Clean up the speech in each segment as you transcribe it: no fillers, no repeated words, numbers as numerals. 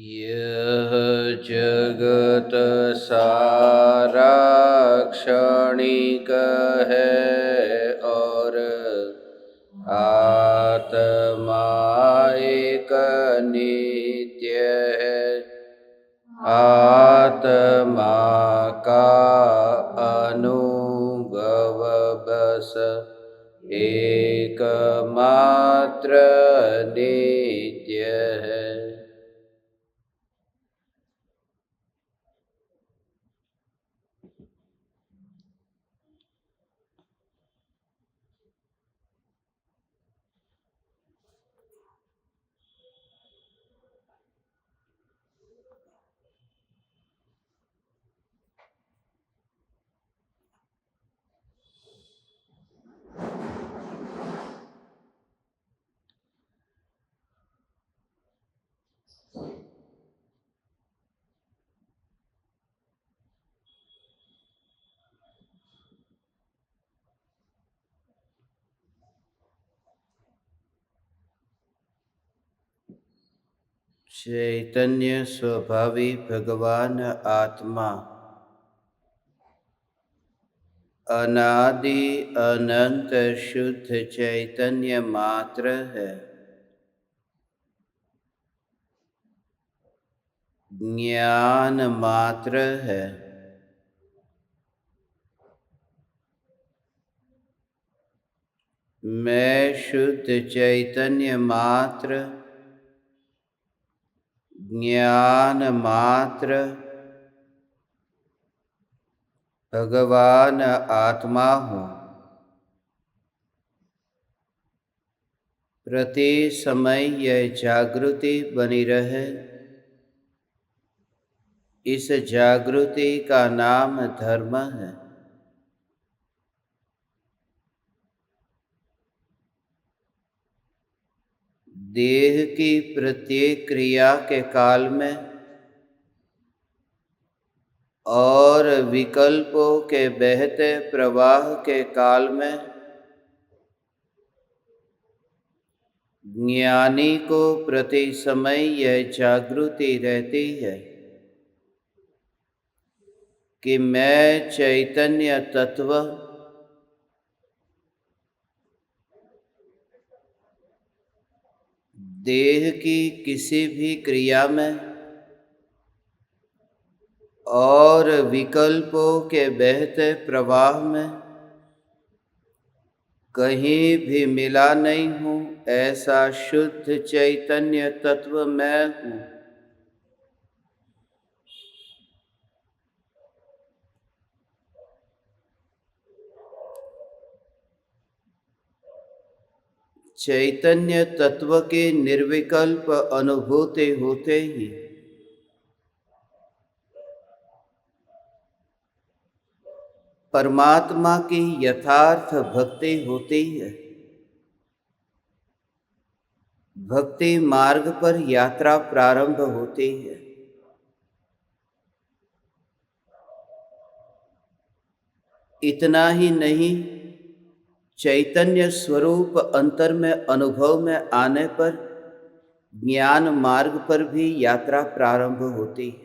यह जगत सारा क्षणिक है और आत्मा एक नित्य है। आत्मा का अनुभव बस एकमात्र नित्य है। चैतन्य स्वभावी भगवान आत्मा अनादि अनंत शुद्ध चैतन्य मात्र है। ज्ञान मात्र है। मैं शुद्ध चैतन्य मात्र, ज्ञान मात्र, भगवान आत्मा हूँ। प्रति समय यह जागृति बनी रहे, इस जागृति का नाम धर्म है। देह की प्रत्येक क्रिया के काल में और विकल्पों के बहते प्रवाह के काल में ज्ञानी को प्रति समय यह जागृति रहती है कि मैं चैतन्य तत्व देह की किसी भी क्रिया में और विकल्पों के बहते प्रवाह में कहीं भी मिला नहीं हूँ। ऐसा शुद्ध चैतन्य तत्व मैं हूँ। चैतन्य तत्व की निर्विकल्प अनुभूति होते ही परमात्मा की यथार्थ भक्ति होती है। भक्ति मार्ग पर यात्रा प्रारंभ होती है। इतना ही नहीं, चैतन्य स्वरूप अंतर में अनुभव में आने पर ज्ञान मार्ग पर भी यात्रा प्रारंभ होती है।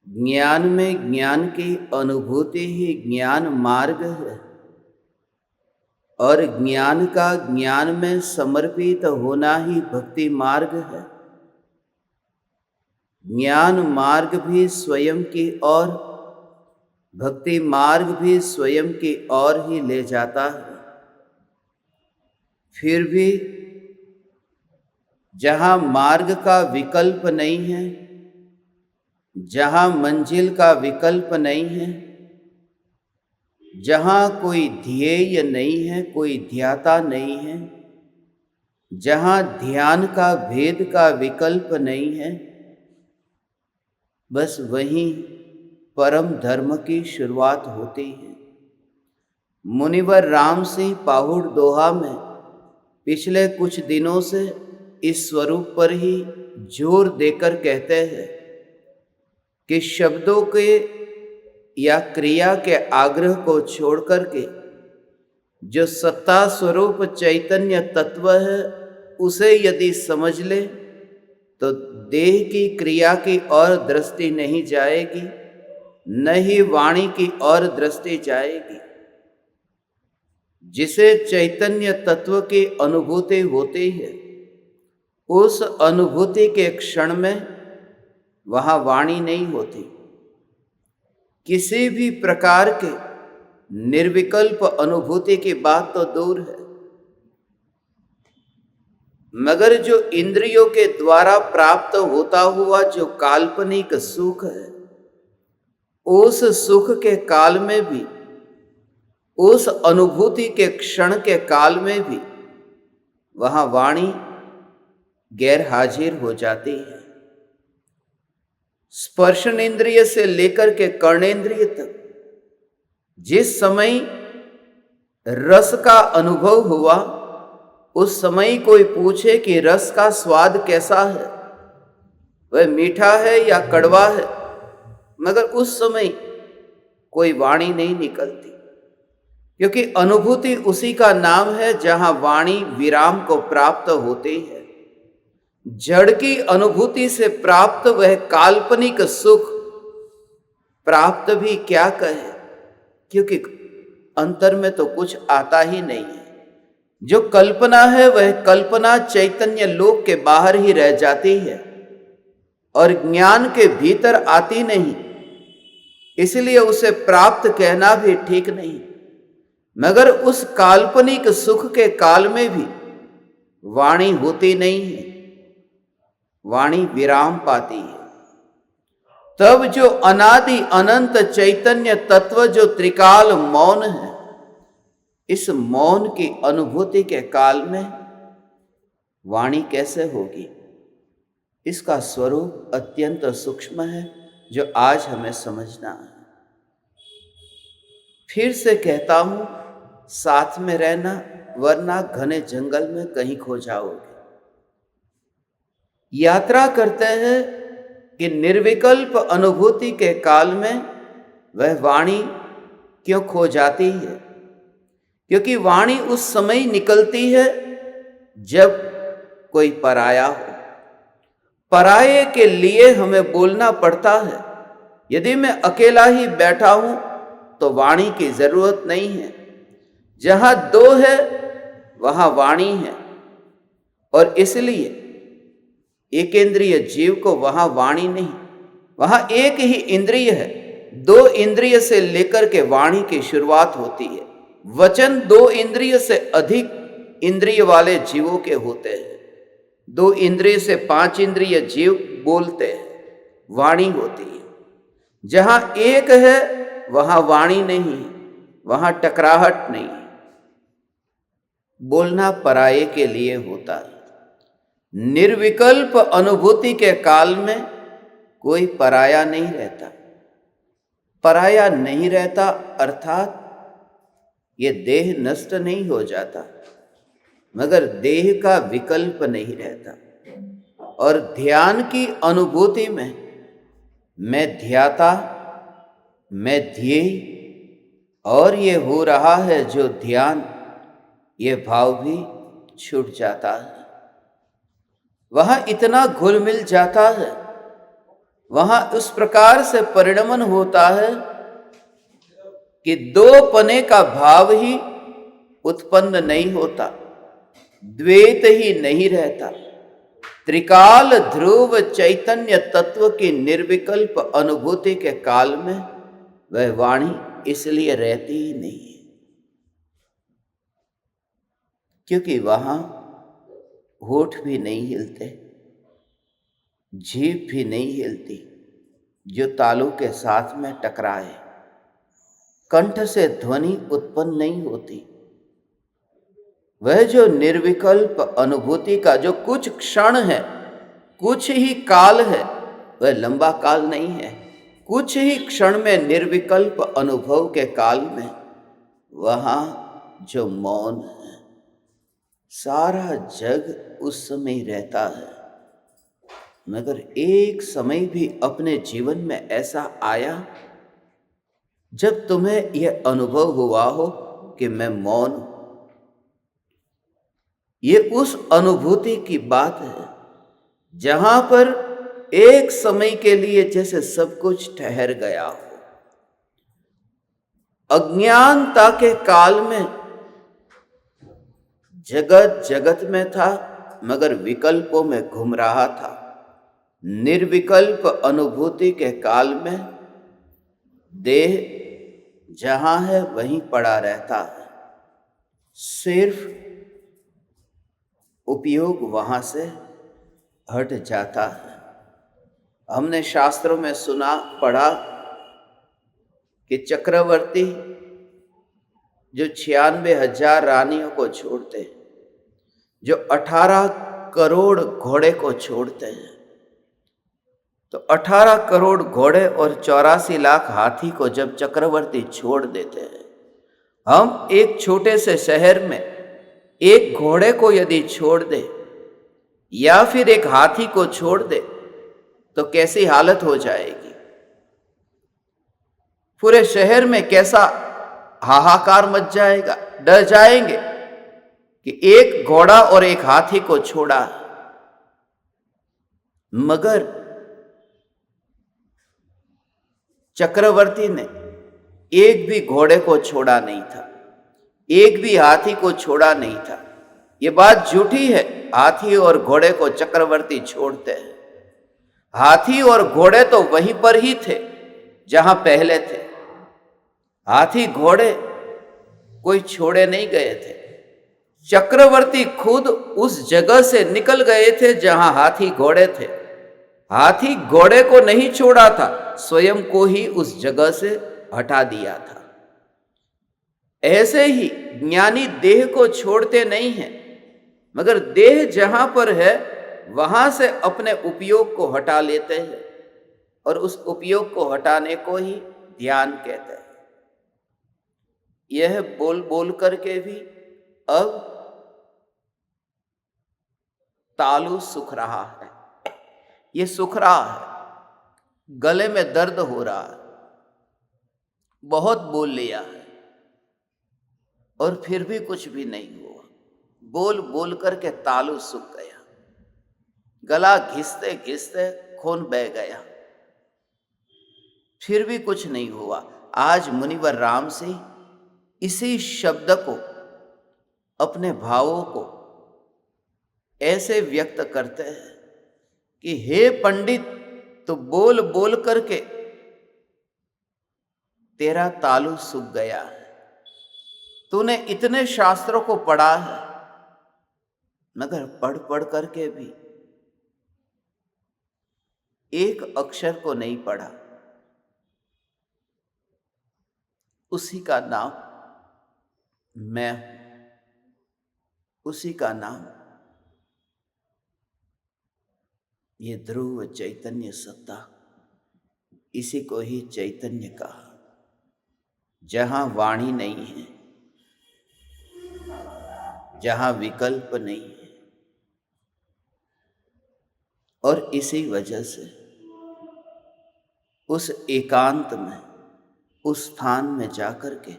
ज्ञान में ज्ञान की अनुभूति ही ज्ञान मार्ग है और ज्ञान का ज्ञान में समर्पित होना ही भक्ति मार्ग है। ज्ञान मार्ग भी स्वयं की ओर, भक्ति मार्ग भी स्वयं की ओर ही ले जाता है। फिर भी जहाँ मार्ग का विकल्प नहीं है, जहाँ मंजिल का विकल्प नहीं है, जहाँ कोई ध्येय नहीं है, कोई ध्याता नहीं है, जहाँ ध्यान का भेद का विकल्प नहीं है, बस वहीं परम धर्म की शुरुआत होती है। मुनिवर राम सिंह पाहुड़ दोहा में पिछले कुछ दिनों से इस स्वरूप पर ही जोर देकर कहते हैं कि शब्दों के या क्रिया के आग्रह को छोड़ करके जो सत्ता स्वरूप चैतन्य तत्व है उसे यदि समझ ले तो देह की क्रिया की ओर दृष्टि नहीं जाएगी, न ही वाणी की ओर दृष्टि जाएगी। जिसे चैतन्य तत्व की अनुभूति होती है, उस अनुभूति के क्षण में वहां वाणी नहीं होती। किसी भी प्रकार के निर्विकल्प अनुभूति की बात तो दूर है, मगर जो इंद्रियों के द्वारा प्राप्त होता हुआ जो काल्पनिक सुख है, उस सुख के काल में भी, उस अनुभूति के क्षण के काल में भी वहां वाणी गैर हाजिर हो जाती है। स्पर्शनेन्द्रिय से लेकर के कर्णेंद्रिय तक जिस समय रस का अनुभव हुआ, उस समय कोई पूछे कि रस का स्वाद कैसा है, वह मीठा है या कड़वा है, मगर उस समय कोई वाणी नहीं निकलती, क्योंकि अनुभूति उसी का नाम है जहां वाणी विराम को प्राप्त होती है। जड़ की अनुभूति से प्राप्त वह काल्पनिक सुख प्राप्त भी क्या कहे, क्योंकि अंतर में तो कुछ आता ही नहीं है। जो कल्पना है वह कल्पना चैतन्य लोक के बाहर ही रह जाती है और ज्ञान के भीतर आती नहीं, इसलिए उसे प्राप्त कहना भी ठीक नहीं। मगर उस काल्पनिक सुख के काल में भी वाणी होती नहीं है, वाणी विराम पाती है। तब जो अनादि अनंत चैतन्य तत्व जो त्रिकाल मौन है, इस मौन की अनुभूति के काल में वाणी कैसे होगी? इसका स्वरूप अत्यंत सूक्ष्म है, जो आज हमें समझना है। फिर से कहता हूं, साथ में रहना, वरना घने जंगल में कहीं खो जाओगे। यात्रा करते हैं कि निर्विकल्प अनुभूति के काल में वह वाणी क्यों खो जाती है? क्योंकि वाणी उस समय निकलती है जब कोई पराया हो। पराये के लिए हमें बोलना पड़ता है। यदि मैं अकेला ही बैठा हूं तो वाणी की जरूरत नहीं है। जहां दो है वहां वाणी है, और इसलिए एकेंद्रिय जीव को वहां वाणी नहीं, वहां एक ही इंद्रिय है। दो इंद्रिय से लेकर के वाणी की शुरुआत होती है। वचन दो इंद्रिय से अधिक इंद्रिय वाले जीवों के होते हैं। दो इंद्रिय से पांच इंद्रिय जीव बोलते हैं, वाणी होती है। जहां एक है वहां वाणी नहीं, वहां टकराहट नहीं। बोलना पराये के लिए होता है। निर्विकल्प अनुभूति के काल में कोई पराया नहीं रहता। पराया नहीं रहता अर्थात ये देह नष्ट नहीं हो जाता, मगर देह का विकल्प नहीं रहता। और ध्यान की अनुभूति में मैं ध्याता, मैं ध्येय, और ये हो रहा है जो ध्यान, ये भाव भी छूट जाता है। वहां इतना घुल मिल जाता है, वहां उस प्रकार से परिणमन होता है कि दो पने का भाव ही उत्पन्न नहीं होता, द्वैत ही नहीं रहता। त्रिकाल ध्रुव चैतन्य तत्व की निर्विकल्प अनुभूति के काल में वह वाणी इसलिए रहती ही नहीं है, क्योंकि वहां होठ भी नहीं हिलते, जीभ भी नहीं हिलती जो तालू के साथ में टकराए। कंठ से ध्वनि उत्पन्न नहीं होती। वह जो निर्विकल्प अनुभूति का जो कुछ क्षण है, कुछ ही काल है, वह लंबा काल नहीं है। कुछ ही क्षण में निर्विकल्प अनुभव के काल में वहां जो मौन है, सारा जग उस समय रहता है। मगर एक समय भी अपने जीवन में ऐसा आया जब तुम्हें यह अनुभव हुआ हो कि मैं मौन हूं? ये उस अनुभूति की बात है जहां पर एक समय के लिए जैसे सब कुछ ठहर गया हो। अज्ञानता के काल में जगत जगत में था, मगर विकल्पों में घूम रहा था। निर्विकल्प अनुभूति के काल में देह जहां है वहीं पड़ा रहता है, सिर्फ उपयोग वहां से हट जाता है। हमने शास्त्रों में सुना पढ़ा कि चक्रवर्ती जो 96,000 रानियों को छोड़ते हैं, जो 18 करोड़ घोड़े को छोड़ते हैं, तो 18 करोड़ घोड़े और 84 लाख हाथी को जब चक्रवर्ती छोड़ देते हैं, हम एक छोटे से शहर में एक घोड़े को यदि छोड़ दे या फिर एक हाथी को छोड़ दे तो कैसी हालत हो जाएगी। पूरे शहर में कैसा हाहाकार मच जाएगा। डर जाएंगे कि एक घोड़ा और एक हाथी को छोड़ा, मगर चक्रवर्ती ने एक भी घोड़े को छोड़ा नहीं था, एक भी हाथी को छोड़ा नहीं था। ये बात झूठी है। हाथी और घोड़े को चक्रवर्ती छोड़ते हैं। हाथी और घोड़े तो वहीं पर ही थे जहां पहले थे। हाथी घोड़े कोई छोड़े नहीं गए थे। चक्रवर्ती खुद उस जगह से निकल गए थे जहां हाथी घोड़े थे। हाथी घोड़े को नहीं छोड़ा था, स्वयं को ही उस जगह से हटा दिया था। ऐसे ही ज्ञानी देह को छोड़ते नहीं हैं, मगर देह जहां पर है वहां से अपने उपयोग को हटा लेते हैं, और उस उपयोग को हटाने को ही ध्यान कहते हैं। यह बोल बोल करके भी अब तालू सुख रहा है। ये सुख रहा है, गले में दर्द हो रहा है, बहुत बोल लिया है और फिर भी कुछ भी नहीं हुआ। बोल बोल करके तालू सूख गया, गला घिसते घिसते खून बह गया, फिर भी कुछ नहीं हुआ। आज मुनिवर राम सिंह इसी शब्द को, अपने भावों को ऐसे व्यक्त करते हैं कि हे पंडित, तो बोल बोल करके तेरा तालू सूख गया है। तूने इतने शास्त्रों को पढ़ा है, मगर पढ़ पढ़ करके भी एक अक्षर को नहीं पढ़ा। उसी का नाम मैं हूं, उसी का नाम ये ध्रुव चैतन्य सत्ता, इसी को ही चैतन्य कहा। जहां वाणी नहीं है, जहां विकल्प नहीं है, और इसी वजह से उस एकांत में, उस स्थान में जाकर के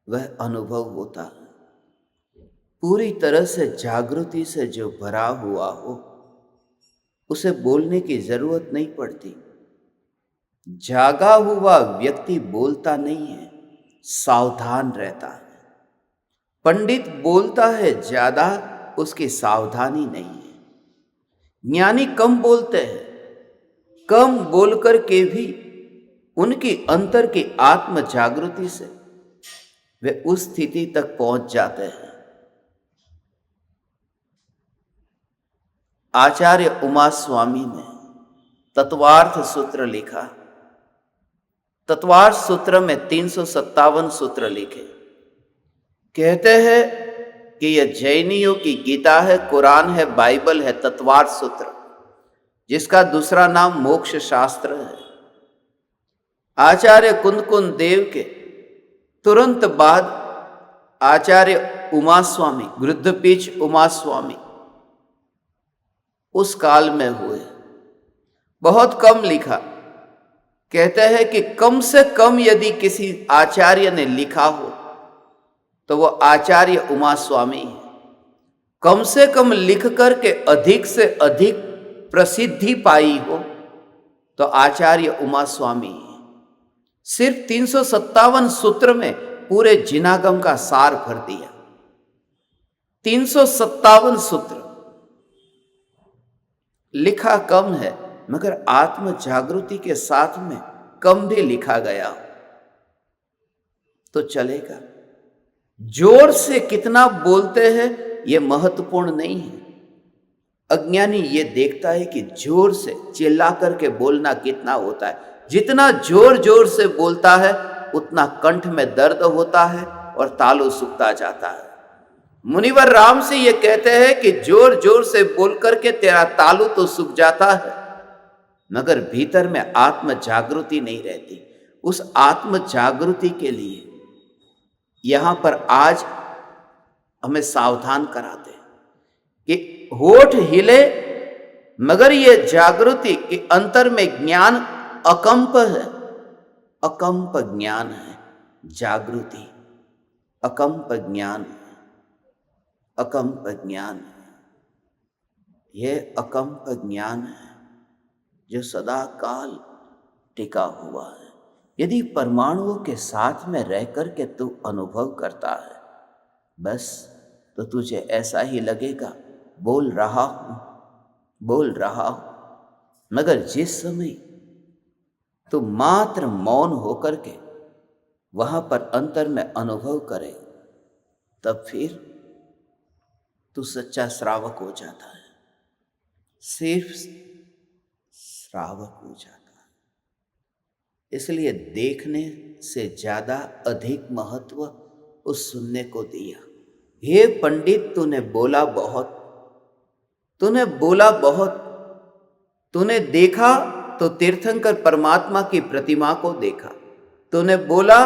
वह अनुभव होता है। पूरी तरह से जागृति से जो भरा हुआ हो, उसे बोलने की जरूरत नहीं पड़ती। जागा हुआ व्यक्ति बोलता नहीं है, सावधान रहता है। पंडित बोलता है ज्यादा, उसकी सावधानी नहीं है। ज्ञानी कम बोलते हैं, कम बोलकर के भी उनकी अंतर की आत्म जागृति से वे उस स्थिति तक पहुंच जाते हैं। आचार्य उमा स्वामी ने तत्वार्थ सूत्र लिखा। तत्वार्थ सूत्र में 357 सूत्र लिखे। कहते हैं कि यह जैनियों की गीता है, कुरान है, बाइबल है, तत्वार्थ सूत्र, जिसका दूसरा नाम मोक्ष शास्त्र है। आचार्य कुंदकुंद देव के तुरंत बाद आचार्य उमा स्वामी, गृद्धपीठ उमा स्वामी उस काल में हुए। बहुत कम लिखा। कहते हैं कि कम से कम यदि किसी आचार्य ने लिखा हो तो वो आचार्य उमा स्वामी है। कम से कम लिख करके अधिक से अधिक प्रसिद्धि पाई हो तो आचार्य उमा स्वामी है। सिर्फ 357 सूत्र में पूरे जिनागम का सार भर दिया। 357 सूत्र, लिखा कम है मगर आत्म जागृति के साथ में कम भी लिखा गया तो चलेगा। जोर से कितना बोलते हैं यह महत्वपूर्ण नहीं है। अज्ञानी ये देखता है कि जोर से चिल्ला करके बोलना कितना होता है। जितना जोर जोर से बोलता है उतना कंठ में दर्द होता है और तालु सूखता जाता है। मुनिवर राम से ये कहते हैं कि जोर जोर से बोल करके तेरा तालु तो सूख जाता है मगर भीतर में आत्म जागृति नहीं रहती। उस आत्म जागृति के लिए यहां पर आज हमें सावधान कराते हैं कि होठ हिले मगर ये जागृति के अंतर में ज्ञान अकंप है। अकंप ज्ञान है जागृति, अकंप ज्ञान है, अकंप ज्ञान है। यह अकंप ज्ञान है जो सदा काल टिका हुआ है। यदि परमाणुओं के साथ में रह करके तू अनुभव करता है बस तो तुझे ऐसा ही लगेगा बोल रहा हूं, बोल रहा हूं। मगर जिस समय तू मात्र मौन होकर के वहां पर अंतर में अनुभव करे तब फिर तू सच्चा श्रावक हो जाता है, सिर्फ श्रावक हो जाता है। इसलिए देखने से ज्यादा अधिक महत्व उस सुनने को दिया। हे पंडित, तूने बोला बहुत, तूने बोला बहुत, तूने देखा तो तीर्थंकर परमात्मा की प्रतिमा को देखा, तूने बोला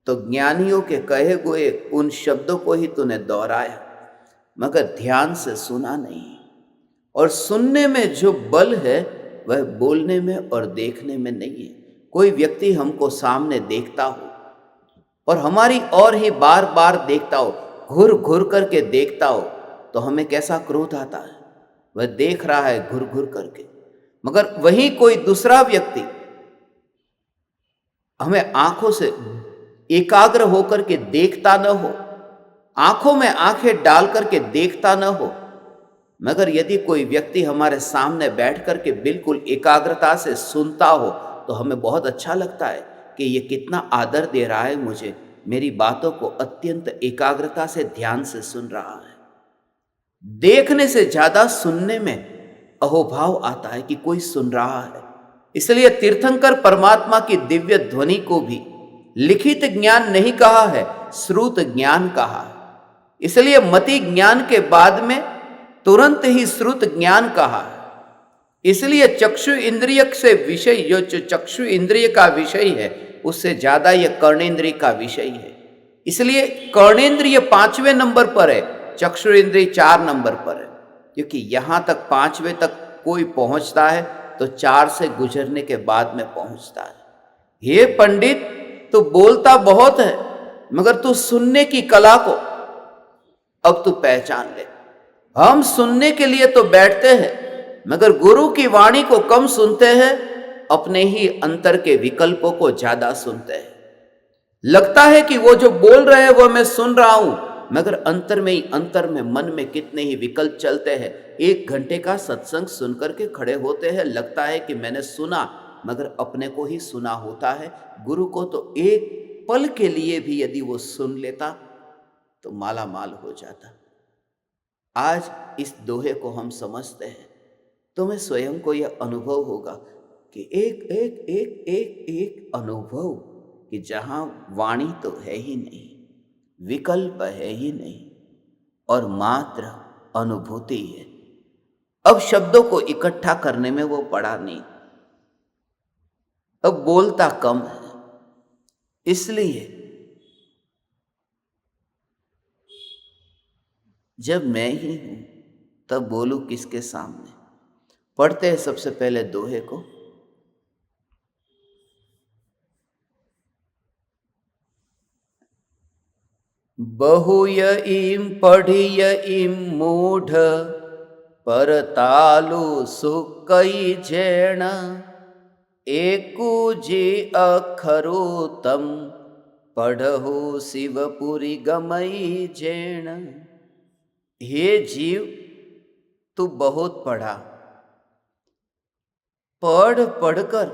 तो ज्ञानियों के कहे हुए उन शब्दों को ही तूने दोहराया मगर ध्यान से सुना नहीं। और सुनने में जो बल है वह बोलने में और देखने में नहीं है। कोई व्यक्ति हमको सामने देखता हो और हमारी और ही बार बार देखता हो, घुर घुर करके देखता हो तो हमें कैसा क्रोध आता है। वह देख रहा है घुर घुर करके, मगर वहीं कोई दूसरा व्यक्ति हमें आंखों से एकाग्र होकर के देखता न हो, आंखों में आंखें डाल करके देखता न हो, मगर यदि कोई व्यक्ति हमारे सामने बैठ करके बिल्कुल एकाग्रता से सुनता हो तो हमें बहुत अच्छा लगता है कि ये कितना आदर दे रहा है मुझे, मेरी बातों को अत्यंत एकाग्रता से ध्यान से सुन रहा है। देखने से ज्यादा सुनने में अहोभाव आता है कि कोई सुन रहा है। इसलिए तीर्थंकर परमात्मा की दिव्य ध्वनि को भी लिखित ज्ञान नहीं कहा है, श्रुत ज्ञान कहा है। इसलिए मति ज्ञान के बाद में तुरंत ही श्रुत ज्ञान कहा है। इसलिए चक्षु इंद्रिय से विषय, जो चक्षु इंद्रिय का विषय है उससे ज्यादा यह कर्णेंद्रिय का विषय है। इसलिए कर्णेंद्रिय 5वें नंबर पर है, चक्षु इंद्रिय 4 नंबर पर है, क्योंकि यहां तक 5वें तक कोई पहुंचता है तो 4 से गुजरने के बाद में पहुंचता है। हे पंडित, तू बोलता बहुत है मगर तू सुनने की कला को अब तू पहचान ले। हम सुनने के लिए तो बैठते हैं मगर गुरु की वाणी को कम सुनते हैं, अपने ही अंतर के विकल्पों को ज्यादा सुनते हैं। लगता है कि वो जो बोल रहे हैं वो मैं सुन रहा हूं, मगर अंतर में ही अंतर में मन में कितने ही विकल्प चलते हैं। 1 घंटे का सत्संग सुनकर के खड़े होते हैं, लगता है कि मैंने सुना, मगर अपने को ही सुना होता है। गुरु को तो एक पल के लिए भी यदि वो सुन लेता तो माला माल हो जाता। आज इस दोहे को हम समझते हैं, तुम्हें स्वयं को यह अनुभव होगा कि एक एक एक एक एक अनुभव कि जहां वाणी तो है ही नहीं, विकल्प है ही नहीं और मात्र अनुभूति है। अब शब्दों को इकट्ठा करने में वो पड़ा नहीं, अब बोलता कम है। इसलिए जब मैं ही हूं तब बोलूं किसके सामने। पढ़ते हैं सबसे पहले दोहे को। बहु यईम पढ़िय इम मूढ़, पर तालु सुकई जेण एकू जी अखरो तम पढ़हु शिवपुरी गमई जेण। हे जीव, तू बहुत पढ़ा, पढ़ पढ़कर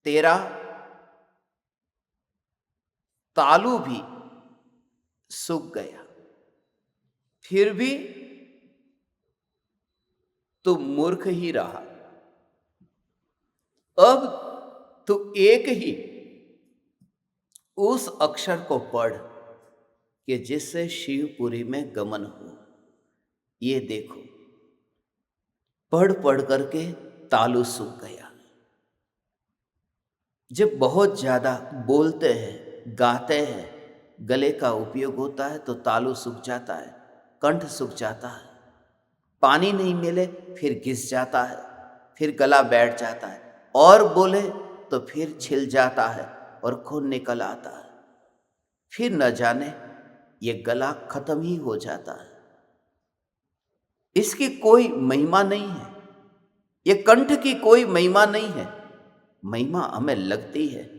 तेरा तालु भी सूख गया, फिर भी तू मूर्ख ही रहा। अब तू एक ही उस अक्षर को पढ़ कि जिससे शिवपुरी में गमन हो। ये देखो, पढ़ पढ़ करके तालु सूख गया। जब बहुत ज्यादा बोलते हैं, गाते हैं, गले का उपयोग होता है तो तालु सूख जाता है, कंठ सूख जाता है। पानी नहीं मिले फिर घिस जाता है, फिर गला बैठ जाता है, और बोले तो फिर छिल जाता है और खून निकल आता है, फिर न जाने ये गला खत्म ही हो जाता है। इसकी कोई महिमा नहीं है, ये कंठ की कोई महिमा नहीं है। महिमा हमें लगती है,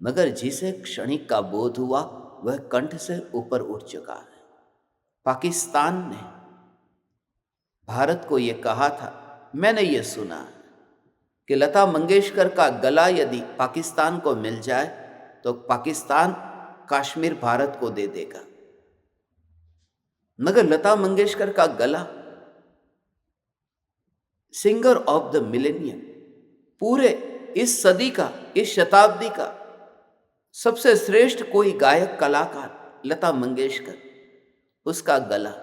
मगर जिसे क्षणिक का बोध हुआ वह कंठ से ऊपर उठ चुका है। पाकिस्तान ने भारत को यह कहा था, मैंने ये सुना कि लता मंगेशकर का गला यदि पाकिस्तान को मिल जाए तो पाकिस्तान कश्मीर भारत को दे देगा। मगर लता मंगेशकर का गला सिंगर ऑफ द मिलेनियम, पूरे इस सदी का, इस शताब्दी का सबसे श्रेष्ठ कोई गायक कलाकार लता मंगेशकर, उसका गला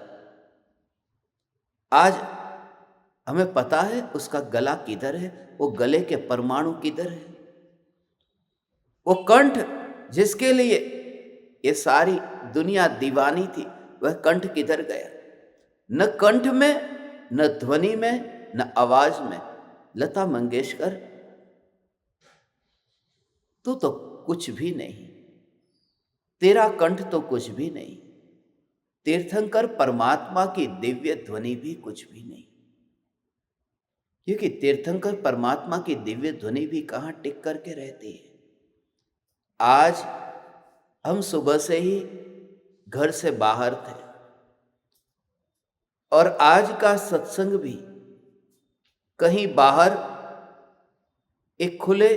आज हमें पता है उसका गला किधर है, वो गले के परमाणु किधर है, वो कंठ जिसके लिए ये सारी दुनिया दीवानी थी वह कंठ किधर गया। न कंठ में, न ध्वनि में, न आवाज में। लता मंगेशकर तू तो कुछ भी नहीं, तेरा कंठ तो कुछ भी नहीं, तीर्थंकर परमात्मा की दिव्य ध्वनि भी कुछ भी नहीं। क्योंकि तीर्थंकर परमात्मा की दिव्य ध्वनि भी कहां टिक करके रहती है। आज हम सुबह से ही घर से बाहर थे और आज का सत्संग भी कहीं बाहर एक खुले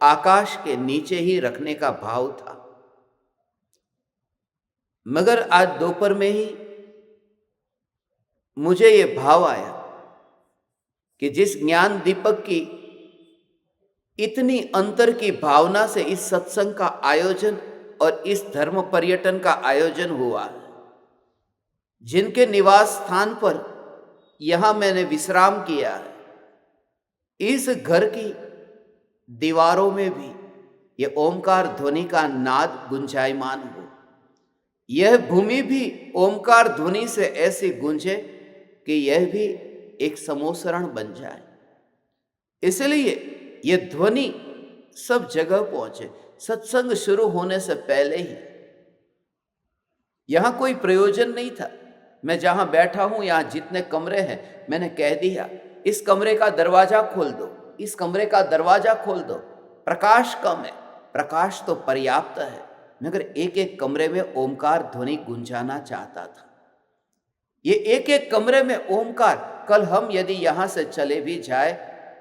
आकाश के नीचे ही रखने का भाव था। मगर आज दोपहर में ही मुझे ये भाव आया कि जिस ज्ञान दीपक की इतनी अंतर की भावना से इस सत्संग का आयोजन और इस धर्म पर्यटन का आयोजन हुआ, जिनके निवास स्थान पर यहां मैंने विश्राम किया है, इस घर की दीवारों में भी यह ओमकार ध्वनि का नाद गुंजायमान हो, यह भूमि भी ओमकार ध्वनि से ऐसी गूंजे कि यह भी एक समोसरण बन जाए। इसलिए यह ध्वनि सब जगह पहुंचे। सत्संग शुरू होने से पहले ही यहां कोई प्रयोजन नहीं था। मैं जहां बैठा हूं, यहां जितने कमरे हैं, मैंने कह दिया इस कमरे का दरवाजा खोल दो, इस कमरे का दरवाजा खोल दो। प्रकाश कम है, प्रकाश तो पर्याप्त है, मगर एक एक कमरे में ओमकार ध्वनि गुंजाना चाहता था। ये एक एक कमरे में ओमकार, कल हम यदि यहां से चले भी जाए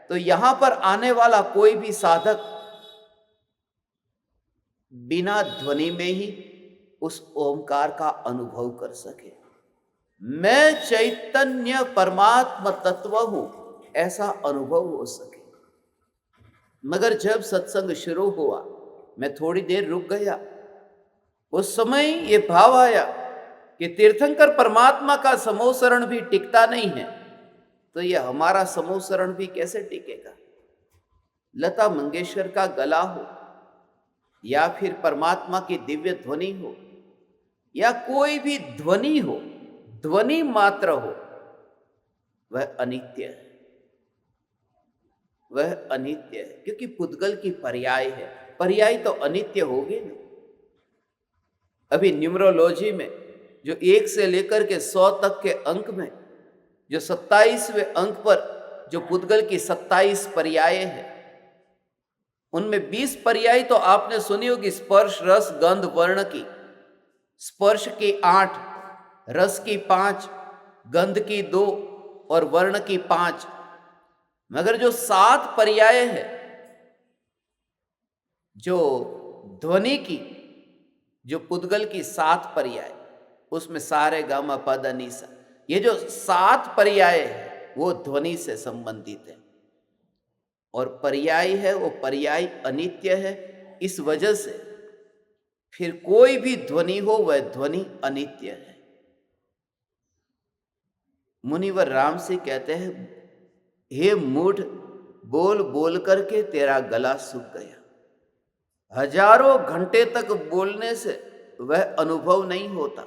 तो यहां पर आने वाला कोई भी साधक बिना ध्वनि में ही उस ओमकार का अनुभव कर सके। मैं चैतन्य परमात्मा तत्व हूं, ऐसा अनुभव हो सके। मगर जब सत्संग शुरू हुआ, मैं थोड़ी देर रुक गया। उस समय ये भाव आया कि तीर्थंकर परमात्मा का समोसरण भी टिकता नहीं है, तो ये हमारा समोसरण भी कैसे टिकेगा। लता मंगेशकर का गला हो या फिर परमात्मा की दिव्य ध्वनि हो या कोई भी ध्वनि हो, ध्वनि मात्र हो, वह अनित्य है। वह अनित्य है क्योंकि पुद्गल की पर्याय है। पर्याय तो अनित्य होगी ना। अभी न्यूमरोलॉजी में जो 1 से लेकर के 100 तक के अंक में जो 27वें अंक पर जो पुद्गल की 27 पर्याय है, उनमें 20 पर्याय तो आपने सुनी होगी स्पर्श रस गंध वर्ण की। स्पर्श की 8, रस की 5, गंध की 2 और वर्ण की 5। मगर जो 7 पर्याय है, जो ध्वनि की, जो पुद्गल की 7 पर्याय, उसमें सारे गामा पद अनीसा, ये जो 7 पर्याय है वो ध्वनि से संबंधित है। और पर्याय है वो पर्याय अनित्य है, इस वजह से फिर कोई भी ध्वनि हो वह ध्वनि अनित्य है। मुनिवर राम से कहते हैं, हे मूढ़, बोल बोल करके तेरा गला सूख गया। हजारों घंटे तक बोलने से वह अनुभव नहीं होता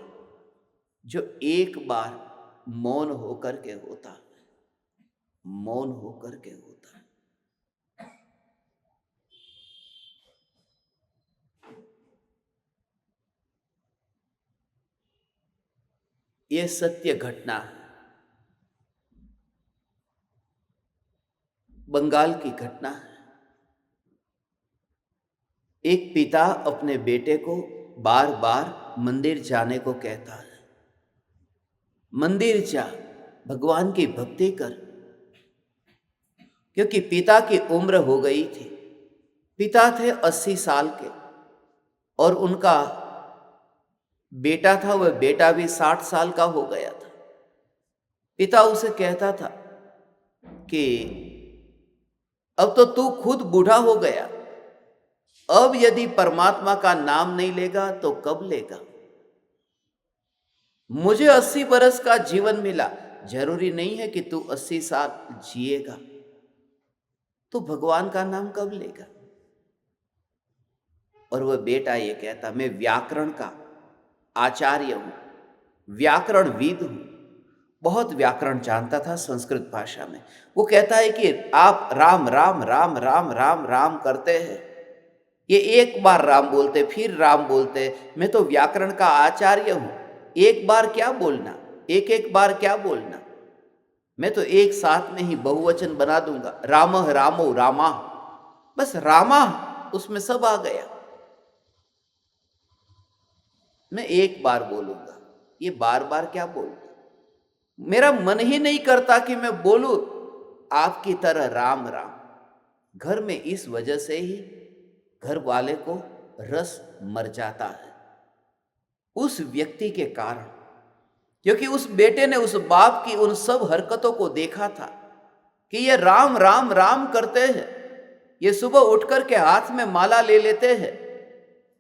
जो एक बार मौन होकर के होता है, मौन होकर के होता है। यह सत्य घटना है, बंगाल की घटना है। एक पिता अपने बेटे को बार बार मंदिर जाने को कहता है, मंदिर जा, भगवान की भक्ति कर। क्योंकि पिता की उम्र हो गई थी, पिता थे 80 साल के और उनका बेटा था, वह बेटा भी 60 साल का हो गया था। पिता उसे कहता था कि अब तो तू खुद बूढ़ा हो गया, अब यदि परमात्मा का नाम नहीं लेगा तो कब लेगा। मुझे 80 बरस का जीवन मिला, जरूरी नहीं है कि तू 80 साल जिएगा, तो भगवान का नाम कब लेगा। और वह बेटा ये कहता, मैं व्याकरण का आचार्य हूं, व्याकरणविद हूं, बहुत व्याकरण जानता था संस्कृत भाषा में। वो कहता है कि आप राम राम राम राम राम राम करते हैं, ये एक बार राम बोलते फिर राम बोलते, मैं तो व्याकरण का आचार्य हूं, एक बार क्या बोलना, एक एक बार क्या बोलना, मैं तो एक साथ में ही बहुवचन बना दूंगा, रामः रामो रामा, बस रामा उसमें सब आ गया। मैं एक बार बोलूंगा, ये बार बार क्या बोलूं, मेरा मन ही नहीं करता कि मैं बोलूं आपकी तरह राम राम। घर में इस वजह से ही घर वाले को रस मर जाता है, उस व्यक्ति के कारण। क्योंकि उस बेटे ने उस बाप की उन सब हरकतों को देखा था कि ये राम राम राम करते हैं, ये सुबह उठ कर के हाथ में माला ले लेते हैं,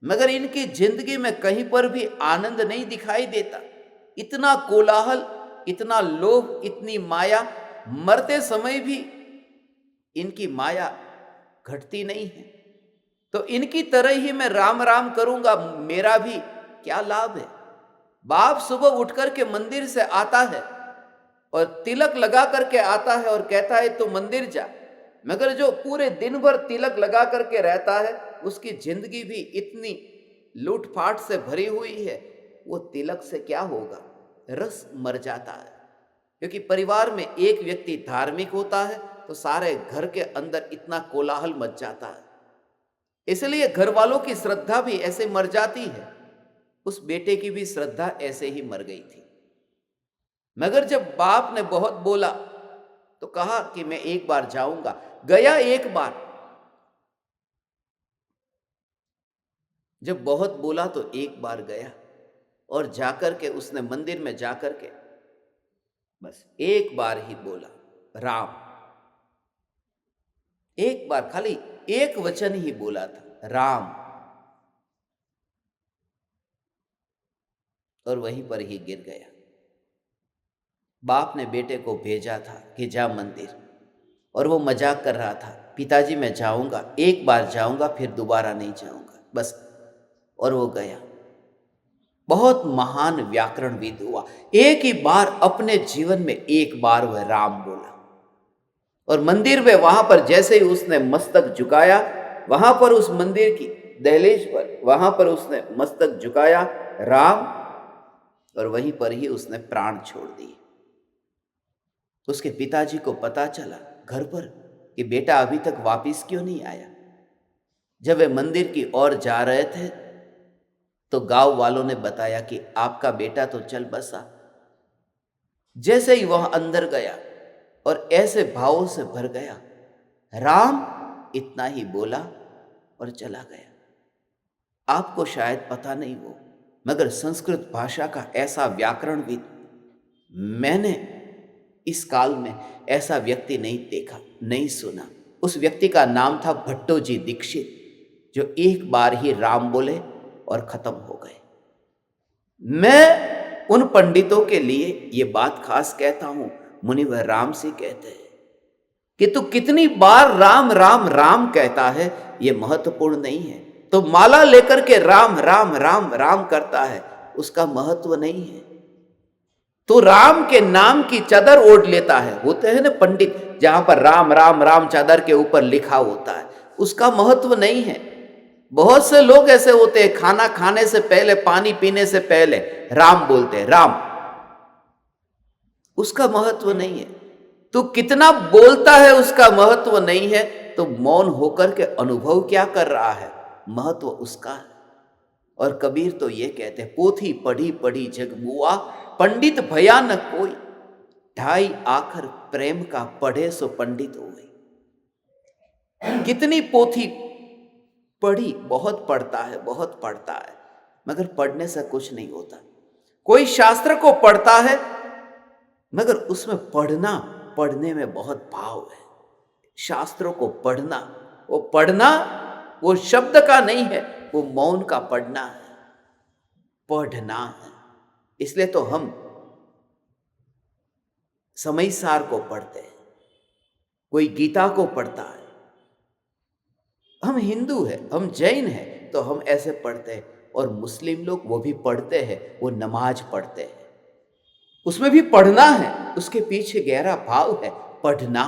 मगर इनकी जिंदगी में कहीं पर भी आनंद नहीं दिखाई देता। इतना कोलाहल, इतना लोभ, इतनी माया, मरते समय भी इनकी माया घटती नहीं है। तो इनकी तरह ही मैं राम राम करूंगा, मेरा भी क्या लाभ है। बाप सुबह उठ करके मंदिर से आता है और तिलक लगा करके आता है और कहता है तू मंदिर जा, मगर जो पूरे दिन भर तिलक लगा करके रहता है उसकी जिंदगी भी इतनी लूटफाट से भरी हुई है, वो तिलक से क्या होगा, रस मर जाता है। क्योंकि परिवार में एक व्यक्ति धार्मिक होता है तो सारे घर के अंदर इतना कोलाहल मच जाता है, इसलिए घर वालों की श्रद्धा भी ऐसे मर जाती है। उस बेटे की भी श्रद्धा ऐसे ही मर गई थी। मगर जब बाप ने बहुत बोला तो कहा कि मैं एक बार जाऊंगा, गया एक बार। जब बहुत बोला तो एक बार गया और जाकर के उसने मंदिर में जाकर के बस एक बार ही बोला राम, एक बार, खाली एक वचन ही बोला था, राम, और वहीं पर ही गिर गया। बाप ने बेटे को भेजा था कि जा मंदिर, और वो मजाक कर रहा था, पिताजी मैं जाऊंगा, एक बार जाऊंगा फिर दोबारा नहीं जाऊंगा, बस। और वो गया। बहुत महान व्याकरणविद हुआ, एक ही बार अपने जीवन में एक बार वह राम बोला। और मंदिर में वहां पर जैसे ही उसने मस्तक झुकाया, वहां पर उस मंदिर की दहलीज पर, वहां पर उसने मस्तक झुकाया राम, और वहीं पर ही उसने प्राण छोड़ दिए। उसके पिताजी को पता चला घर पर कि बेटा अभी तक वापिस क्यों नहीं आया। जब वे मंदिर की ओर जा रहे थे तो गांव वालों ने बताया कि आपका बेटा तो चल बसा। जैसे ही वह अंदर गया और ऐसे भावों से भर गया, राम इतना ही बोला और चला गया। आपको शायद पता नहीं हो, मगर संस्कृत भाषा का ऐसा व्याकरणविद मैंने इस काल में ऐसा व्यक्ति नहीं देखा, नहीं सुना। उस व्यक्ति का नाम था भट्टोजी दीक्षित, जो एक बार ही राम बोले और खत्म हो गए। मैं उन पंडितों के लिए ये बात खास कहता हूं, मुनिवर राम से कहते हैं कि तू कितनी बार राम राम राम कहता है ये महत्वपूर्ण नहीं है। तो माला लेकर के राम राम राम राम करता है, उसका महत्व नहीं है। तो राम के नाम की चादर ओढ़ लेता है, होते हैं ना पंडित, जहां पर राम राम राम चादर के ऊपर लिखा होता है, उसका महत्व नहीं है। बहुत से लोग ऐसे होते हैं, खाना खाने से पहले, पानी पीने से पहले राम बोलते हैं, राम, उसका महत्व नहीं है। तो कितना बोलता है उसका महत्व नहीं है, तो मौन होकर के अनुभव क्या कर रहा है, महत्व उसका है। और कबीर तो ये कहते हैं, पोथी पढ़ी पढ़ी जग मुआ, पंडित भया न कोई, ढाई आखर प्रेम का पढ़े सो पंडित होए। कितनी पोथी पढ़ी, बहुत पढ़ता है, बहुत पढ़ता है, मगर पढ़ने से कुछ नहीं होता। कोई शास्त्र को पढ़ता है, मगर उसमें पढ़ने में बहुत भाव है। शास्त्रों को पढ़ना, वो शब्द का नहीं है, वो मौन का पढ़ना है, पढ़ना है। इसलिए तो हम समयसार को पढ़ते हैं, कोई गीता को पढ़ता है। हम हिंदू हैं, हम जैन हैं, तो हम ऐसे पढ़ते हैं। और मुस्लिम लोग वो भी पढ़ते हैं, वो नमाज पढ़ते हैं, उसमें भी पढ़ना है, उसके पीछे गहरा भाव है, पढ़ना।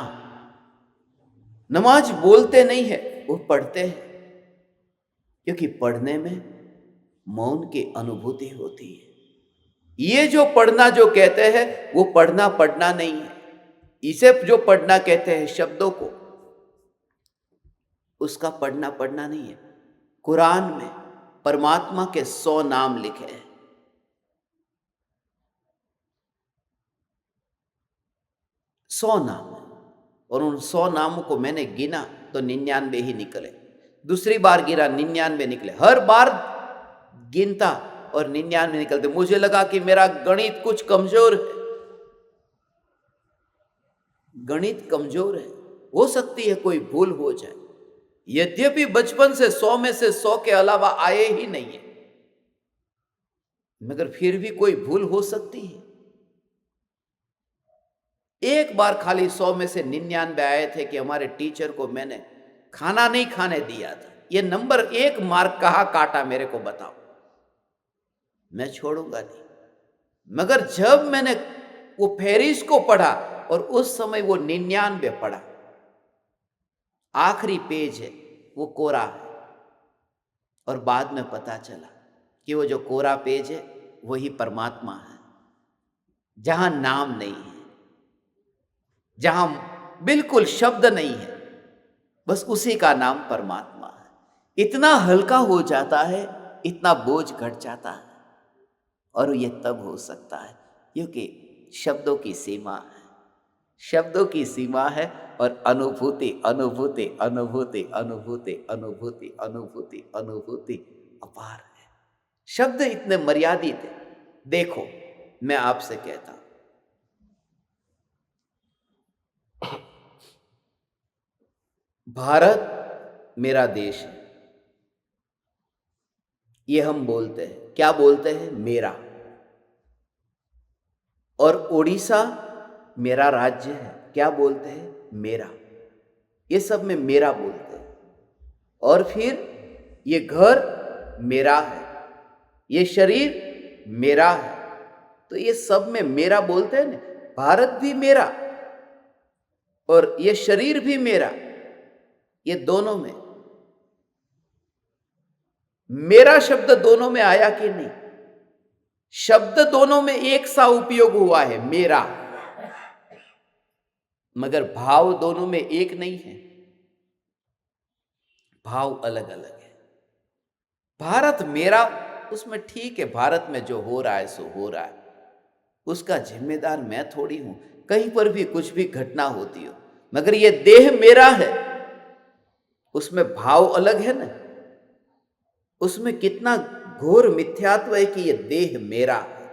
नमाज बोलते नहीं है, वो पढ़ते हैं, क्योंकि पढ़ने में मौन की अनुभूति होती है। ये जो पढ़ना जो कहते हैं, वो पढ़ना नहीं है। इसे जो पढ़ना कहते हैं शब्दों को, उसका पढ़ना नहीं है। कुरान में परमात्मा के 100 नाम लिखे हैं, 100 नाम है, और उन 100 नामों को मैंने गिना तो 99 ही निकले। दूसरी बार गिरा 99 निकले, हर बार गिनता और 99 निकलते। मुझे लगा कि मेरा गणित कुछ कमजोर है, गणित कमजोर है, हो सकती है कोई भूल हो जाए। यद्यपि बचपन से 100 में से 100 के अलावा आए ही नहीं है, मगर फिर भी कोई भूल हो सकती है। एक बार खाली 100 में से 99 आए थे कि हमारे टीचर को मैंने खाना नहीं खाने दिया था। ये नंबर 1 मार्क कहाँ काटा, मेरे को बताओ, मैं छोड़ूंगा नहीं। मगर जब मैंने वो फेरिस को पढ़ा और उस समय वो 99 पढ़ा, आखिरी पेज है, वो कोरा है, और बाद में पता चला कि वो जो कोरा पेज है वही परमात्मा है, जहां नाम नहीं है, जहां बिल्कुल शब्द नहीं है, बस उसी का नाम परमात्मा है। इतना हल्का हो जाता है, इतना बोझ घट जाता है। और ये तब हो सकता है क्योंकि शब्दों की सीमा है, शब्दों की सीमा है, और अनुभूति अनुभूति अनुभूति अनुभूति अनुभूति अनुभूति अनुभूति अपार है। शब्द इतने मर्यादित है। देखो, मैं आपसे कहता हूं, भारत मेरा देश है, ये हम बोलते हैं, क्या बोलते हैं, मेरा। और उड़ीसा मेरा राज्य है, क्या बोलते हैं, मेरा। ये सब में मेरा बोलते हैं। और फिर ये घर मेरा है, ये शरीर मेरा है, तो ये सब में मेरा बोलते हैं ना। भारत भी मेरा और ये शरीर भी मेरा, ये दोनों में मेरा शब्द दोनों में आया कि नहीं? शब्द दोनों में एक सा उपयोग हुआ है, मेरा। मगर भाव दोनों में एक नहीं है, भाव अलग अलग है। भारत मेरा, उसमें ठीक है, भारत में जो हो रहा है सो हो रहा है, उसका जिम्मेदार मैं थोड़ी हूं। कहीं पर भी कुछ भी घटना होती हो, मगर ये देह मेरा है, उसमें भाव अलग है ना। उसमें कितना घोर मिथ्यात्व है कि ये देह मेरा है।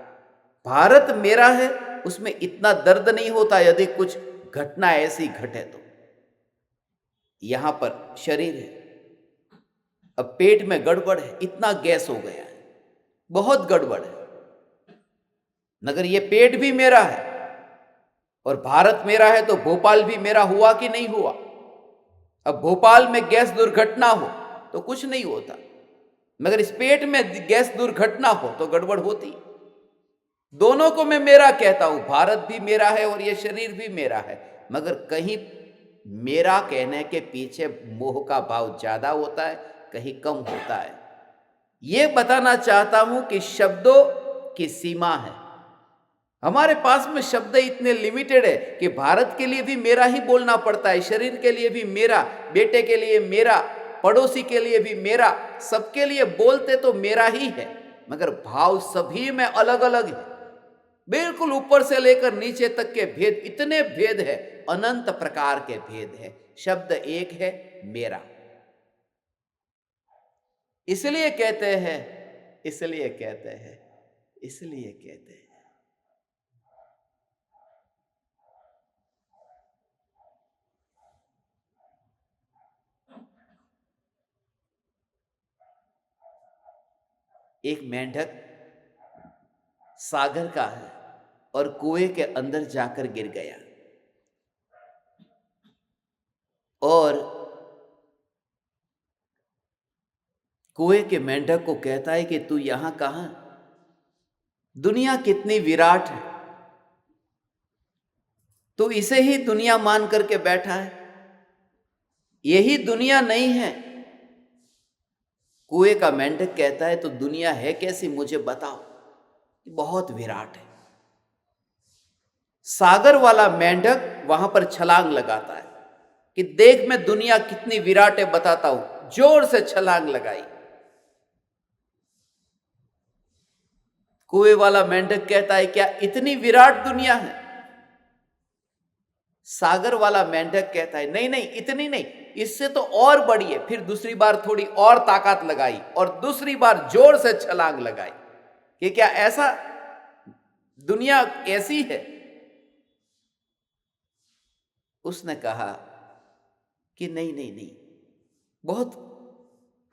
भारत मेरा है, उसमें इतना दर्द नहीं होता यदि कुछ घटना ऐसी घटे तो। यहां पर शरीर है, अब पेट में गड़बड़ है, इतना गैस हो गया है, बहुत गड़बड़ है, मगर ये पेट भी मेरा है और भारत मेरा है, तो भोपाल भी मेरा हुआ कि नहीं हुआ। अब भोपाल में गैस दुर्घटना हो तो कुछ नहीं होता, मगर इस पेट में गैस दुर्घटना हो तो गड़बड़ होती। दोनों को मैं मेरा कहता हूं, भारत भी मेरा है और यह शरीर भी मेरा है, मगर कहीं मेरा कहने के पीछे मोह का भाव ज्यादा होता है, कहीं कम होता है। यह बताना चाहता हूं कि शब्दों की सीमा है। हमारे पास में शब्द इतने लिमिटेड है कि भारत के लिए भी मेरा ही बोलना पड़ता है, शरीर के लिए भी मेरा, बेटे के लिए मेरा, पड़ोसी के लिए भी मेरा, सबके लिए बोलते तो मेरा ही है, मगर भाव सभी में अलग अलग है। बिल्कुल ऊपर से लेकर नीचे तक के भेद, इतने भेद है, अनंत प्रकार के भेद है। शब्द एक है, मेरा। इसलिए कहते हैं, इसलिए कहते हैं, इसलिए कहते हैं। एक मेंढक सागर का है और कुएं के अंदर जाकर गिर गया, और कुएं के मेंढक को कहता है कि तू यहां कहां, दुनिया कितनी विराट है, तू इसे ही दुनिया मान करके बैठा है, यही दुनिया नहीं है। कुएं का मेंढक कहता है तो दुनिया है कैसी, मुझे बताओ, बहुत विराट है। सागर वाला मेंढक वहां पर छलांग लगाता है कि देख मैं दुनिया कितनी विराट है बताता हूं, जोर से छलांग लगाई। कुएं वाला मेंढक कहता है क्या इतनी विराट दुनिया है? सागर वाला मेंढक कहता है नहीं नहीं, इतनी नहीं, इससे तो और बड़ी है। फिर दूसरी बार थोड़ी और ताकत लगाई और दूसरी बार जोर से छलांग लगाई कि क्या ऐसा दुनिया कैसी है? उसने कहा कि नहीं नहीं नहीं, बहुत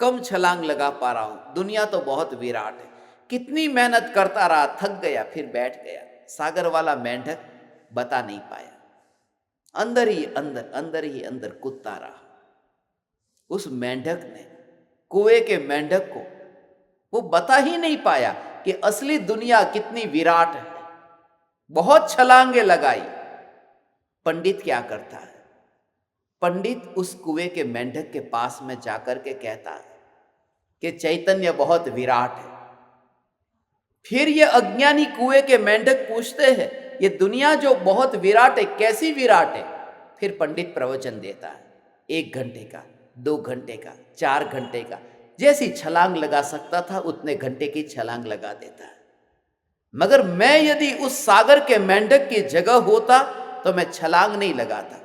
कम छलांग लगा पा रहा हूं, दुनिया तो बहुत विराट है। कितनी मेहनत करता रहा, थक गया, फिर बैठ गया। सागर वाला मेंढक बता नहीं पाया, अंदर ही अंदर, अंदर ही अंदर कूदता रहा। उस मेंढक ने, कुएं के मेंढक को वो बता ही नहीं पाया कि असली दुनिया कितनी विराट है। बहुत छलांगे लगाई। पंडित क्या करता है? पंडित उस कुएं के मेंढक के पास में जाकर के कहता है कि चैतन्य बहुत विराट है। फिर ये अज्ञानी कुएं के मेंढक पूछते हैं ये दुनिया जो बहुत विराट है, कैसी विराट है? फिर पंडित प्रवचन देता है, 1 घंटे का, 2 घंटे का, 4 घंटे का, जैसी छलांग लगा सकता था उतने घंटे की छलांग लगा देता है। मगर मैं यदि उस सागर के मेंढक की जगह होता तो मैं छलांग नहीं लगाता,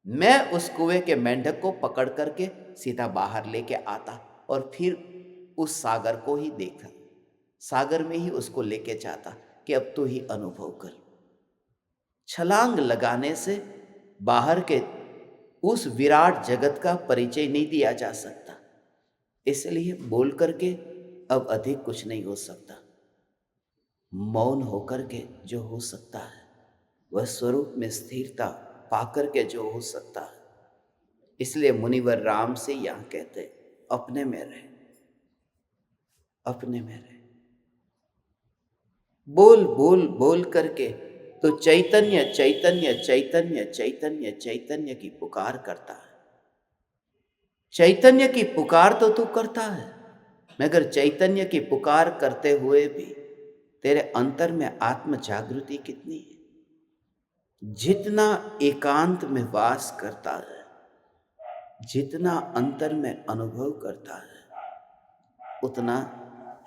मैं उस कुएं के मेंढक को पकड़ करके सीधा बाहर लेके आता और फिर उस सागर को ही देखा, सागर में ही उसको लेके जाता कि अब तू ही अनुभव कर। छलांग लगाने से बाहर के उस विराट जगत का परिचय नहीं दिया जा सकता, इसलिए बोल करके अब अधिक कुछ नहीं हो सकता। मौन होकर के जो हो सकता है वह स्वरूप में स्थिरता पाकर के जो हो सकता है। इसलिए मुनिवर राम से यहां कहते अपने में रहे, अपने में रहे। बोल बोल बोल करके तो चैतन्य चैतन्य चैतन्य चैतन्य चैतन्य की पुकार करता है। चैतन्य की पुकार तो तू करता है, मगर चैतन्य की पुकार करते हुए भी तेरे अंतर में आत्म जागृति कितनी है? जितना एकांत में वास करता है, जितना अंतर में अनुभव करता है, उतना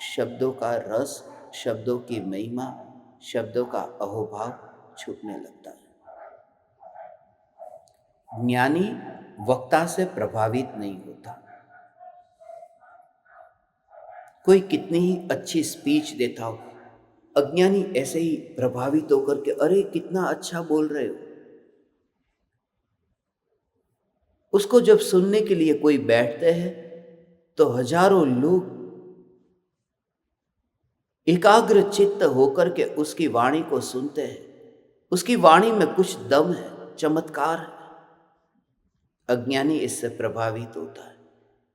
शब्दों का रस, शब्दों की महिमा, शब्दों का अहोभाव छूटने लगता है। ज्ञानी वक्ता से प्रभावित नहीं होता। कोई कितनी ही अच्छी स्पीच देता हो, अज्ञानी ऐसे ही प्रभावित होकर के अरे कितना अच्छा बोल रहे हो। उसको जब सुनने के लिए कोई बैठते हैं तो हजारों लोग एकाग्र चित्त होकर के उसकी वाणी को सुनते हैं। उसकी वाणी में कुछ दम है, चमत्कार है। अज्ञानी इससे प्रभावित होता है।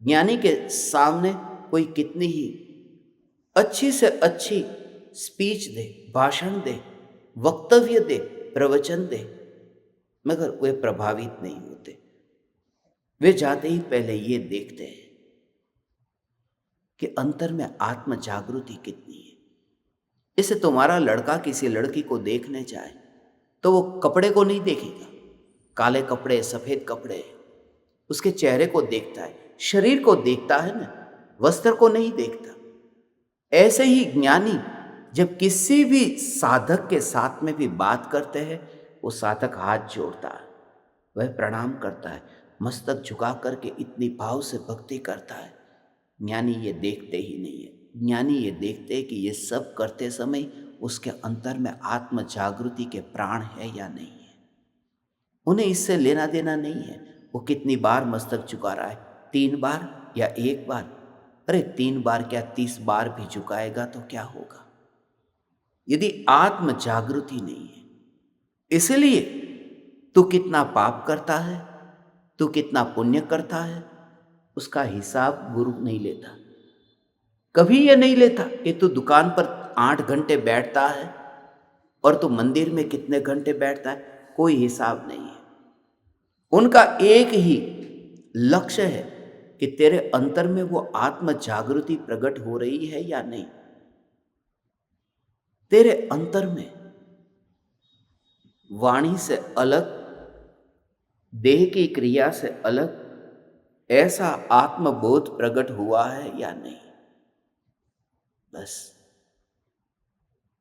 ज्ञानी के सामने कोई कितनी ही अच्छी से अच्छी स्पीच दे, भाषण दे, वक्तव्य दे, प्रवचन दे, मगर वे प्रभावित नहीं होते। वे जाते ही पहले ये देखते हैं कि अंतर में आत्म जागृति कितनी है। इसे तुम्हारा लड़का किसी लड़की को देखने जाए तो वो कपड़े को नहीं देखेगा, काले कपड़े, सफेद कपड़े, उसके चेहरे को देखता है, शरीर को देखता है ना, वस्त्र को नहीं देखता। ऐसे ही ज्ञानी जब किसी भी साधक के साथ में भी बात करते हैं, वो साधक हाथ जोड़ता है, वह प्रणाम करता है, मस्तक झुका करके इतनी भाव से भक्ति करता है। ज्ञानी ये देखते ही नहीं है। ज्ञानी ये देखते हैं कि ये सब करते समय उसके अंतर में आत्म जागृति के प्राण है या नहीं है। उन्हें इससे लेना देना नहीं है वो कितनी बार मस्तक झुका रहा है, 3 बार या 1 बार। अरे 3 बार क्या 30 बार भी झुकाएगा तो क्या होगा, यदि आत्म जागृति नहीं है। इसलिए तू कितना पाप करता है, तू कितना पुण्य करता है, उसका हिसाब गुरु नहीं लेता। कभी ये नहीं लेता कि तू दुकान पर 8 घंटे बैठता है और तू मंदिर में कितने घंटे बैठता है, कोई हिसाब नहीं है। उनका एक ही लक्ष्य है कि तेरे अंतर में वो आत्म जागृति प्रकट हो रही है या नहीं। तेरे अंतर में वाणी से अलग, देह की क्रिया से अलग ऐसा आत्मबोध प्रकट हुआ है या नहीं। बस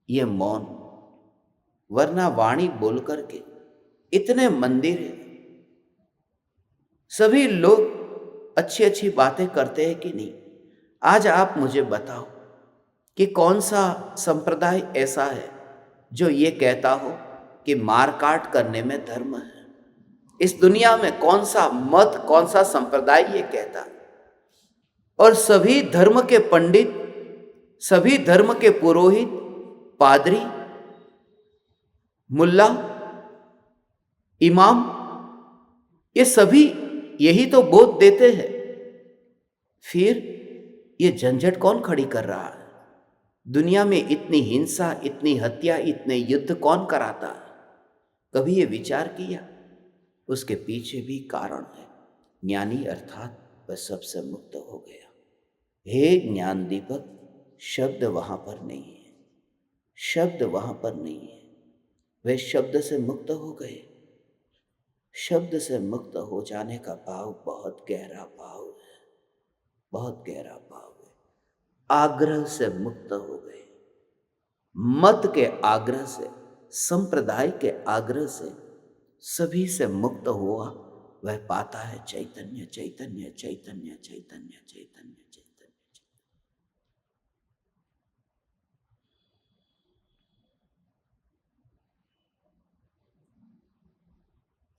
ये मौन, वरना वाणी बोल करके इतने मंदिर हैं, सभी लोग अच्छी अच्छी बातें करते हैं कि नहीं। आज आप मुझे बताओ कि कौन सा संप्रदाय ऐसा है जो ये कहता हो कि मारकाट करने में धर्म है। इस दुनिया में कौन सा मत, कौन सा संप्रदाय ये कहता है। और सभी धर्म के पंडित, सभी धर्म के पुरोहित, पादरी, मुल्ला, इमाम, ये सभी यही तो बोध देते हैं। फिर ये झंझट कौन खड़ी कर रहा है? दुनिया में इतनी हिंसा, इतनी हत्या, इतने युद्ध कौन कराता है? कभी ये विचार किया? उसके पीछे भी कारण है। ज्ञानी अर्थात वह सबसे मुक्त हो गया। हे ज्ञान दीपक, शब्द वहां पर नहीं है, शब्द वहां पर नहीं है। वे शब्द से मुक्त हो गए। शब्द से मुक्त हो जाने का भाव बहुत गहरा भाव है, बहुत गहरा भाव है। आग्रह से मुक्त हो गए। मत के आग्रह से, संप्रदाय के आग्रह से सभी से मुक्त हुआ वह पाता है चैतन्य, चैतन्य, चैतन्य, चैतन्य, चैतन्य, चैतन्य।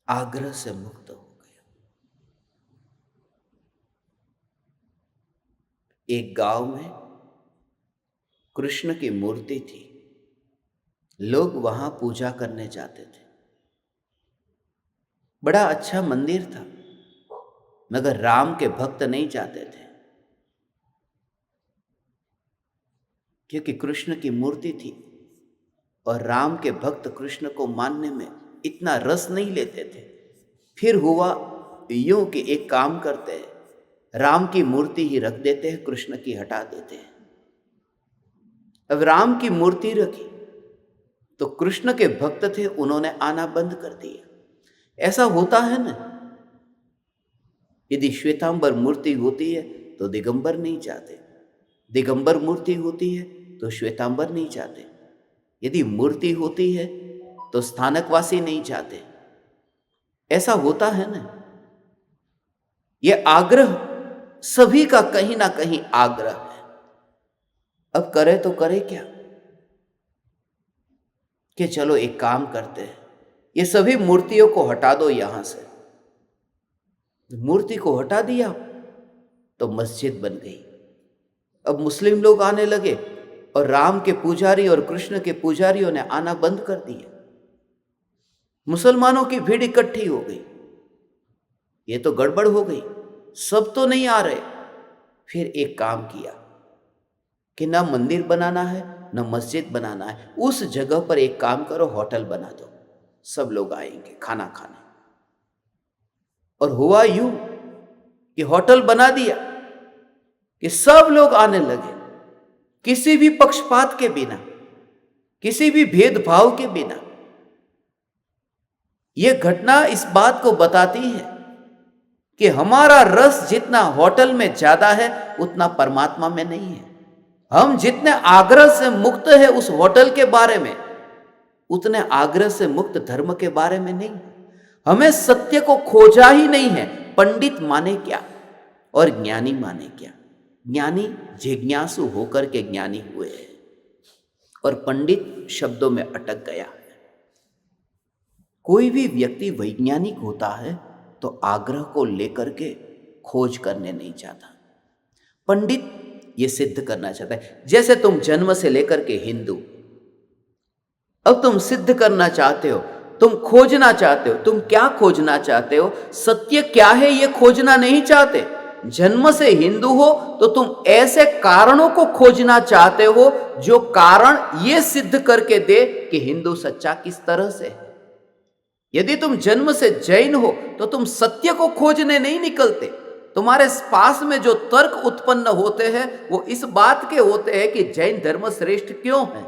आग्रह से मुक्त हो गया। एक गांव में कृष्ण की मूर्ति थी। लोग वहां पूजा करने जाते थे। बड़ा अच्छा मंदिर था, मगर राम के भक्त नहीं जाते थे, क्योंकि कृष्ण की मूर्ति थी और राम के भक्त कृष्ण को मानने में इतना रस नहीं लेते थे। फिर हुआ यूं कि एक काम करते हैं, राम की मूर्ति ही रख देते हैं, कृष्ण की हटा देते हैं। अब राम की मूर्ति रखी, तो कृष्ण के भक्त थे, उन्होंने आना बंद कर दिया। ऐसा होता है ना, यदि श्वेतांबर मूर्ति होती है तो दिगंबर नहीं चाहते, दिगंबर मूर्ति होती है तो श्वेतांबर नहीं चाहते, यदि मूर्ति होती है तो स्थानकवासी नहीं चाहते। ऐसा होता है ना। यह आग्रह सभी का कहीं ना कहीं आग्रह है। अब करे तो करे क्या, कि चलो एक काम करते हैं, ये सभी मूर्तियों को हटा दो यहां से। मूर्ति को हटा दिया तो मस्जिद बन गई। अब मुस्लिम लोग आने लगे और राम के पुजारी और कृष्ण के पुजारियों ने आना बंद कर दिया। मुसलमानों की भीड़ इकट्ठी हो गई। ये तो गड़बड़ हो गई, सब तो नहीं आ रहे। फिर एक काम किया कि ना मंदिर बनाना है ना मस्जिद बनाना है, उस जगह पर एक काम करो, होटल बना दो, सब लोग आएंगे खाना खाने। और हुआ यूं कि होटल बना दिया कि सब लोग आने लगे, किसी भी पक्षपात के बिना, किसी भी भेदभाव के बिना। यह घटना इस बात को बताती है कि हमारा रस जितना होटल में ज्यादा है उतना परमात्मा में नहीं है। हम जितने आग्रह से मुक्त है उस होटल के बारे में, उतने आग्रह से मुक्त धर्म के बारे में नहीं। हमें सत्य को खोजा ही नहीं है। पंडित माने क्या और ज्ञानी माने क्या। ज्ञानी जिज्ञासु होकर के ज्ञानी हुए हैं और पंडित शब्दों में अटक गया है। कोई भी व्यक्ति वैज्ञानिक होता है तो आग्रह को लेकर के खोज करने नहीं चाहता। पंडित ये सिद्ध करना चाहता है। जैसे तुम जन्म से लेकर के हिंदू, अब तुम सिद्ध करना चाहते हो, तुम खोजना चाहते हो। तुम क्या खोजना चाहते हो? सत्य क्या है ये खोजना नहीं चाहते। जन्म से हिंदू हो तो तुम ऐसे कारणों को खोजना चाहते हो जो कारण ये सिद्ध करके दे कि हिंदू सच्चा किस तरह से है। यदि तुम जन्म से जैन हो तो तुम सत्य को खोजने नहीं निकलते। तुम्हारे पास में जो तर्क उत्पन्न होते हैं वो इस बात के होते हैं कि जैन धर्म श्रेष्ठ क्यों है।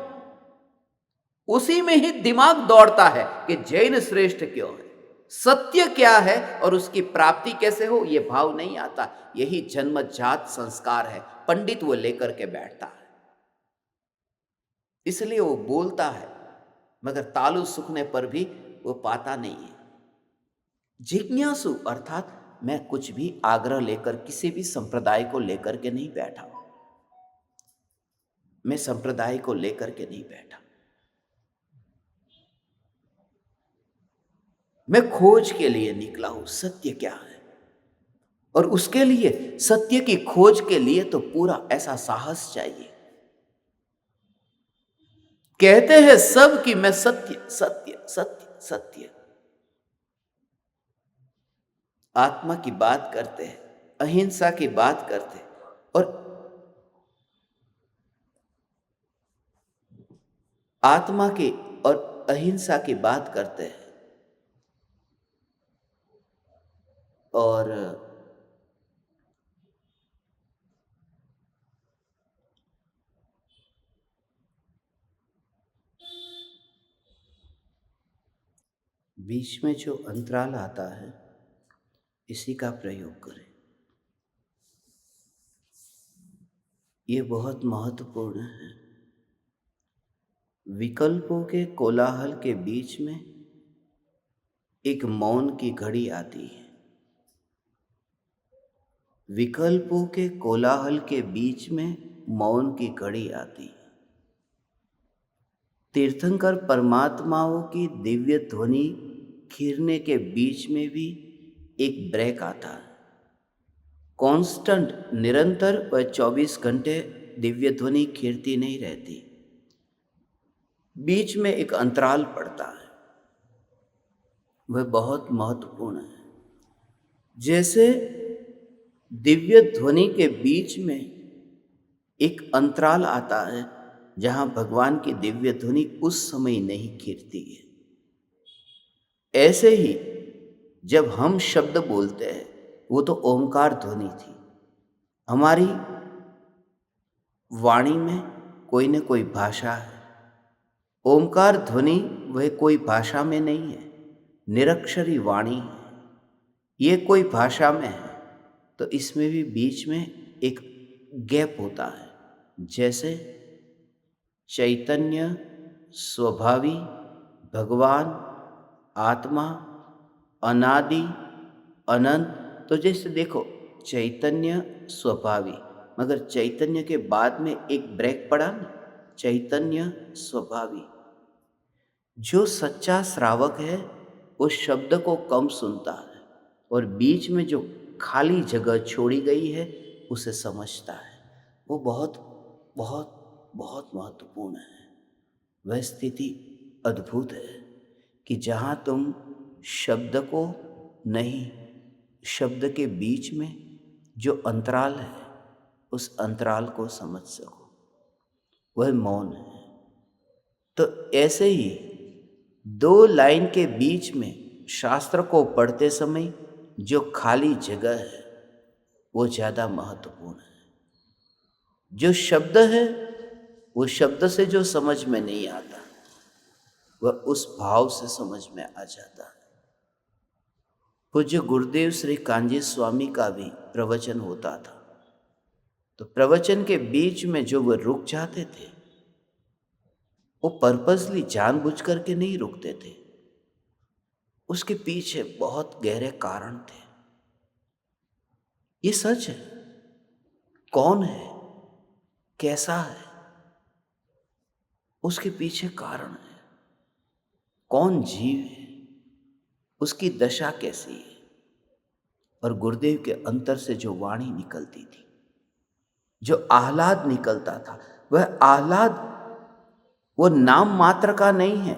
उसी में ही दिमाग दौड़ता है कि जैन श्रेष्ठ क्यों है। सत्य क्या है और उसकी प्राप्ति कैसे हो, यह भाव नहीं आता। यही जन्मजात संस्कार है। पंडित वो लेकर के बैठता है, इसलिए वो बोलता है, मगर तालु सूखने पर भी वो पाता नहीं है। जिज्ञासु अर्थात मैं कुछ भी आग्रह लेकर किसी भी संप्रदाय को लेकर के नहीं बैठा। मैं संप्रदाय को लेकर के नहीं बैठा। मैं खोज के लिए निकला हूं, सत्य क्या है। और उसके लिए, सत्य की खोज के लिए तो पूरा ऐसा साहस चाहिए। कहते हैं सब कि मैं सत्य सत्य सत्य सत्य, आत्मा की बात करते हैं, अहिंसा की बात करते हैं और आत्मा की और अहिंसा की बात करते हैं और बीच में जो अंतराल आता है इसी का प्रयोग करें। ये बहुत महत्वपूर्ण है। विकल्पों के कोलाहल के बीच में एक मौन की घड़ी आती है। विकल्पों के कोलाहल के बीच में मौन की घड़ी आती है। तीर्थंकर परमात्माओं की दिव्य ध्वनि खीरने के बीच में भी एक ब्रेक आता है। कांस्टेंट, निरंतर व 24 घंटे दिव्य ध्वनि खीरती नहीं रहती, बीच में एक अंतराल पड़ता है। वह बहुत महत्वपूर्ण है। जैसे दिव्य ध्वनि के बीच में एक अंतराल आता है जहां भगवान की दिव्य ध्वनि उस समय नहीं खीरती है, ऐसे ही जब हम शब्द बोलते हैं वो तो ओमकार ध्वनि थी। हमारी वाणी में कोई न कोई भाषा है ओंकार ध्वनि वह कोई भाषा में नहीं है, निरक्षरी वाणी है। ये कोई भाषा में है तो इसमें भी बीच में एक गैप होता है। जैसे चैतन्य, स्वभावी, भगवान, आत्मा, अनादि, अनंत। तो जैसे देखो, चैतन्य, स्वभावी, मगर चैतन्य के बाद में एक ब्रेक पड़ा ना, चैतन्य स्वभावी। जो सच्चा श्रावक है वो शब्द को कम सुनता है और बीच में जो खाली जगह छोड़ी गई है उसे समझता है। वो बहुत बहुत बहुत महत्वपूर्ण है। वह स्थिति अद्भुत है कि जहाँ तुम शब्द को नहीं, शब्द के बीच में जो अंतराल है उस अंतराल को समझ सको, वह मौन है। तो ऐसे ही दो लाइन के बीच में शास्त्र को पढ़ते समय जो खाली जगह है वो ज़्यादा महत्वपूर्ण है। जो शब्द है वो शब्द से जो समझ में नहीं आता वह उस भाव से समझ में आ जाता है। पूज्य गुरुदेव श्री कांजी स्वामी का भी प्रवचन होता था, तो प्रवचन के बीच में जो वह रुक जाते थे वो पर्पसली जानबूझ करके नहीं रुकते थे। उसके पीछे बहुत गहरे कारण थे। ये सच है। कौन है, कैसा है, उसके पीछे कारण है। कौन जीव है, उसकी दशा कैसी है। और गुरुदेव के अंतर से जो वाणी निकलती थी, जो आह्लाद निकलता था, वह आह्लाद वो नाम मात्र का नहीं है।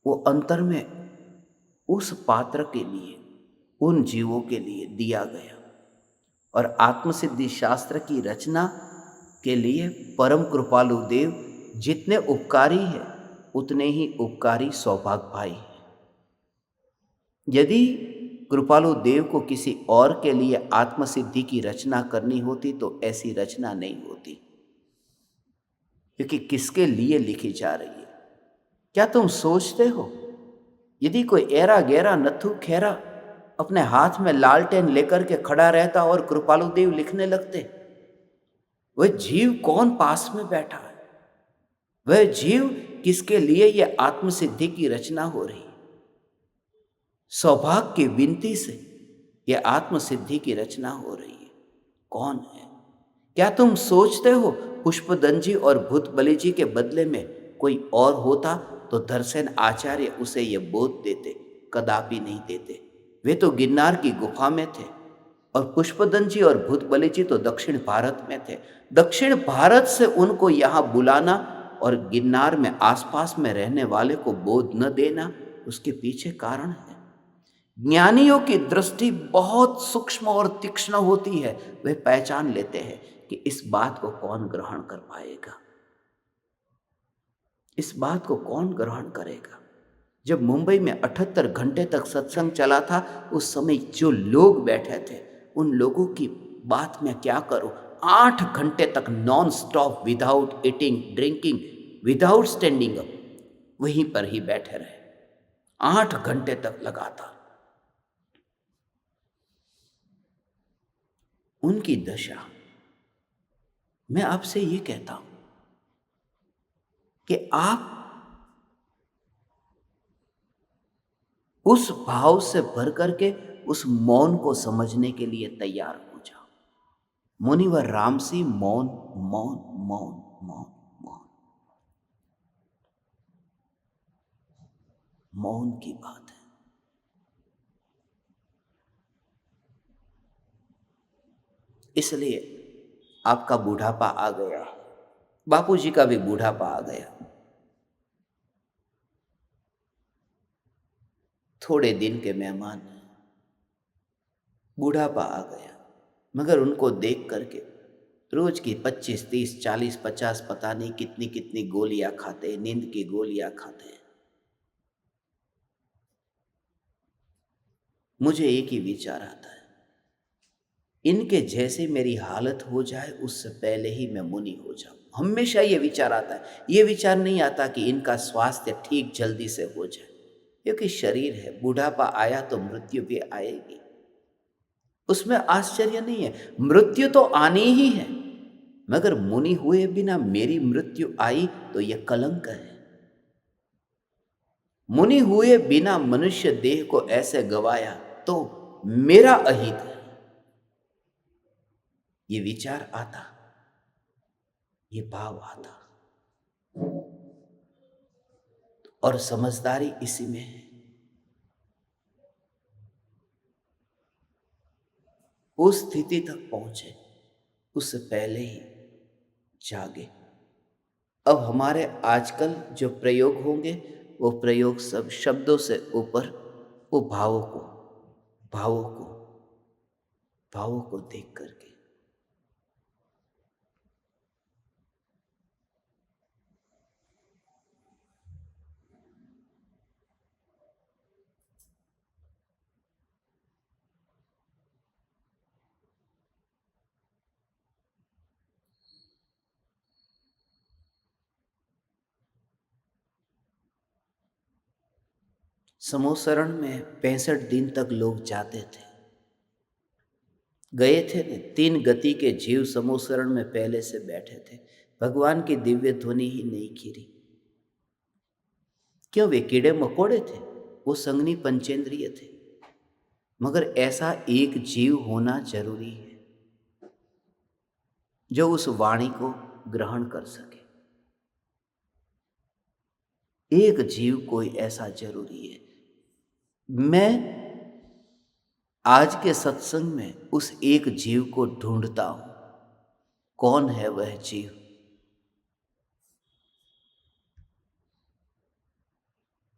वो अंतर में उस पात्र के लिए, उन जीवों के लिए दिया गया। और आत्मसिद्धि शास्त्र की रचना के लिए परम कृपालु देव जितने उपकारी है उतने ही उपकारी सौभाग्य भाई है। यदि कृपालु देव को किसी और के लिए आत्मसिद्धि की रचना करनी होती तो ऐसी रचना नहीं होती, क्योंकि किसके लिए लिखी जा रही है। क्या तुम सोचते हो यदि कोई ऐरा गहरा नथु खेरा अपने हाथ में लालटेन लेकर के खड़ा रहता और कृपालु देव लिखने लगते, वह जीव कौन पास में बैठा है, वह जीव किसके लिए यह आत्मसिद्धि की रचना हो रही है। सौभाग्य की विनती से यह आत्मसिद्धि की रचना हो रही है। कौन है? क्या तुम सोचते हो पुष्पदंजी और भूत बलि जी के बदले में कोई और होता तो धरसेन आचार्य उसे यह बोध देते? कदापि नहीं देते। वे तो गिरनार की गुफा में थे और पुष्पदंजी और भूत बलि जी तो दक्षिण भारत में थे। दक्षिण भारत से उनको यहाँ बुलाना और गिरनार में आसपास में रहने वाले को बोध न देना, उसके पीछे कारण है। ज्ञानियों की दृष्टि बहुत सूक्ष्म और तीक्ष्ण होती है। वे पहचान लेते हैं कि इस बात को कौन ग्रहण कर पाएगा, इस बात को कौन ग्रहण करेगा। जब मुंबई में 78 घंटे तक सत्संग चला था, उस समय जो लोग बैठे थे उन लोगों की बात मैं क्या करूं। 8 घंटे तक non stop, without eating, drinking, without standing up, वहीं पर ही बैठे रहे 8 घंटे तक लगातार। उनकी दशा, मैं आपसे ये कहता हूं कि आप उस भाव से भर करके उस मौन को समझने के लिए तैयार हो जाओ। मुनिवर रामसी मौन मौन मौन मौन मौन, मौन की बात है। इसलिए आपका बूढ़ापा आ गया, बापूजी का भी बूढ़ापा आ गया। थोड़े दिन के मेहमान, बूढ़ापा आ गया, मगर उनको देख करके रोज की 25, 30, 40, 50 पता नहीं कितनी कितनी गोलियां खाते, नींद की गोलियां खाते। मुझे एक ही विचार आता है, इनके जैसे मेरी हालत हो जाए उससे पहले ही मैं मुनि हो जाऊं। हमेशा ये विचार आता है। ये विचार नहीं आता कि इनका स्वास्थ्य ठीक जल्दी से हो जाए, क्योंकि शरीर है, बुढ़ापा आया तो मृत्यु भी आएगी, उसमें आश्चर्य नहीं है। मृत्यु तो आनी ही है, मगर मुनि हुए बिना मेरी मृत्यु आई तो यह कलंक है। मुनि हुए बिना मनुष्य देह को ऐसे गवाया तो मेरा अहित है। ये विचार आता, ये भाव आता, और समझदारी इसी में है। उस स्थिति तक पहुंचे, उससे पहले ही जागे। अब हमारे आजकल जो प्रयोग होंगे, वो प्रयोग सब शब्दों से ऊपर वो भावों को भावों को देख करके। समूह शरण में 65 दिन तक लोग जाते थे, गए थे। 3 गति के जीव समूह शरण में पहले से बैठे थे, भगवान की दिव्य ध्वनि ही नहीं खीरी। क्यों? वे कीड़े मकोड़े थे, वो संगनी पंचेंद्रिय थे, मगर ऐसा एक जीव होना जरूरी है जो उस वाणी को ग्रहण कर सके। एक जीव कोई ऐसा जरूरी है। मैं आज के सत्संग में उस एक जीव को ढूंढता हूं। कौन है वह जीव?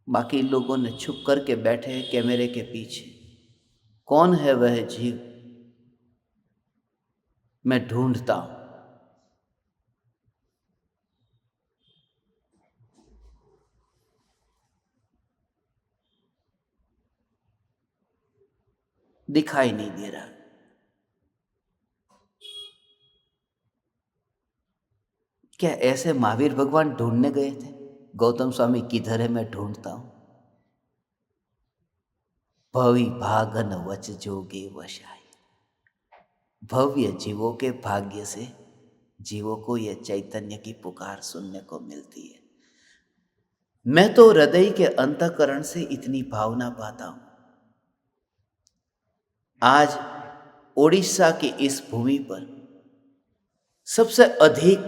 बाकी लोगों ने छुप करके बैठे हैं कैमरे के पीछे। कौन है वह जीव? मैं ढूंढता हूं। दिखाई नहीं दे रहा। क्या ऐसे महावीर भगवान ढूंढने गए थे? गौतम स्वामी किधर है, मैं ढूंढता हूं। भवि भागन वच जोगे वशाई। भव्य जीवों के भाग्य से जीवों को यह चैतन्य की पुकार सुनने को मिलती है। मैं तो हृदय के अंतःकरण से इतनी भावना पाता हूं। आज ओडिशा की इस भूमि पर सबसे अधिक